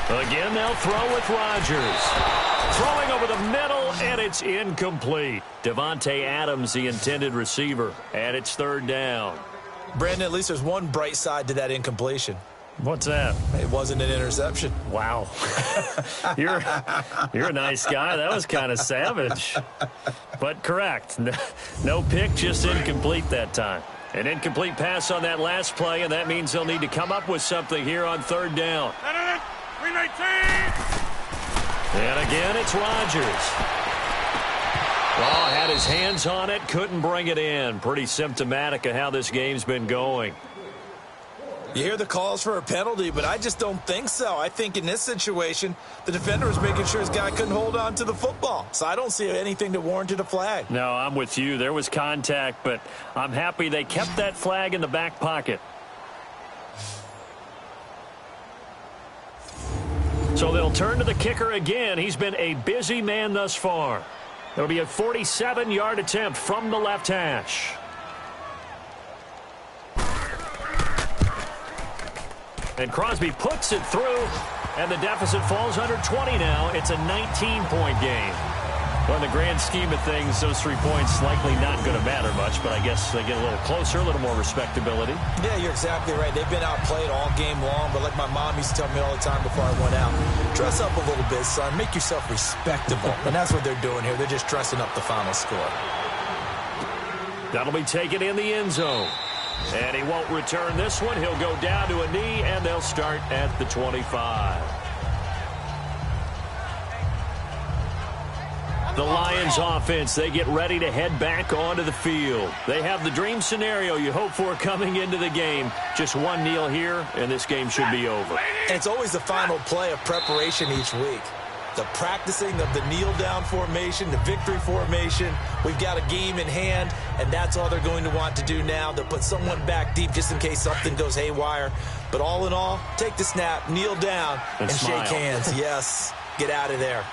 Again, they'll throw with Rodgers. Throwing over the middle, and it's incomplete. Devontae Adams, the intended receiver, and it's 3rd down. Brandon, at least there's one bright side to that incompletion. What's that? It wasn't an interception. Wow. You're a nice guy. That was kind of savage. But correct. No pick, just incomplete that time. An incomplete pass on that last play, and that means they'll need to come up with something here on 3rd down. And again, it's Rodgers. Oh, had his hands on it, couldn't bring it in. Pretty symptomatic of how this game's been going. You hear the calls for a penalty, but I just don't think so. I think in this situation, the defender was making sure his guy couldn't hold on to the football. So I don't see anything that warranted a flag. No, I'm with you. There was contact, but I'm happy they kept that flag in the back pocket. So they'll turn to the kicker again. He's been a busy man thus far. It'll be a 47-yard attempt from the left hash. And Crosby puts it through, and the deficit falls under 20 now. It's a 19-point game. Well, in the grand scheme of things, those 3 points likely not going to matter much, but I guess they get a little closer, a little more respectability. Yeah, you're exactly right. They've been outplayed all game long, but like my mom used to tell me all the time before I went out, dress up a little bit, son. Make yourself respectable. And that's what they're doing here. They're just dressing up the final score. That'll be taken in the end zone. And he won't return this one. He'll go down to a knee, and they'll start at the 25. The Lions offense, they get ready to head back onto the field. They have the dream scenario you hope for coming into the game. Just one kneel here, and this game should be over. And it's always the final play of preparation each week. The practicing of the kneel-down formation, the victory formation. We've got a game in hand, and that's all they're going to want to do now. They'll put someone back deep just in case something goes haywire. But all in all, take the snap, kneel down, and shake hands. Yes, get out of there.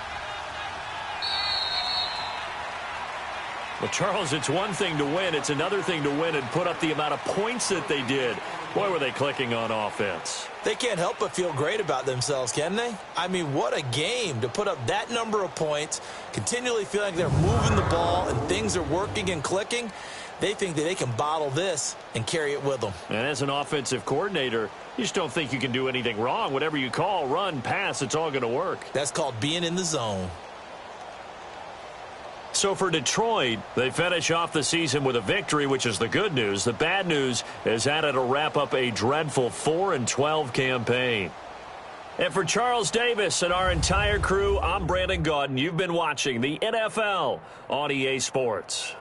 Well, Charles, it's one thing to win. It's another thing to win and put up the amount of points that they did. Boy, were they clicking on offense. They can't help but feel great about themselves, can they? I mean, what a game to put up that number of points, continually feeling like they're moving the ball and things are working and clicking. They think that they can bottle this and carry it with them. And as an offensive coordinator, you just don't think you can do anything wrong. Whatever you call, run, pass, it's all going to work. That's called being in the zone. So for Detroit, they finish off the season with a victory, which is the good news. The bad news is that it'll wrap up a dreadful 4-12 campaign. And for Charles Davis and our entire crew, I'm Brandon Gaudin. You've been watching the NFL on EA Sports.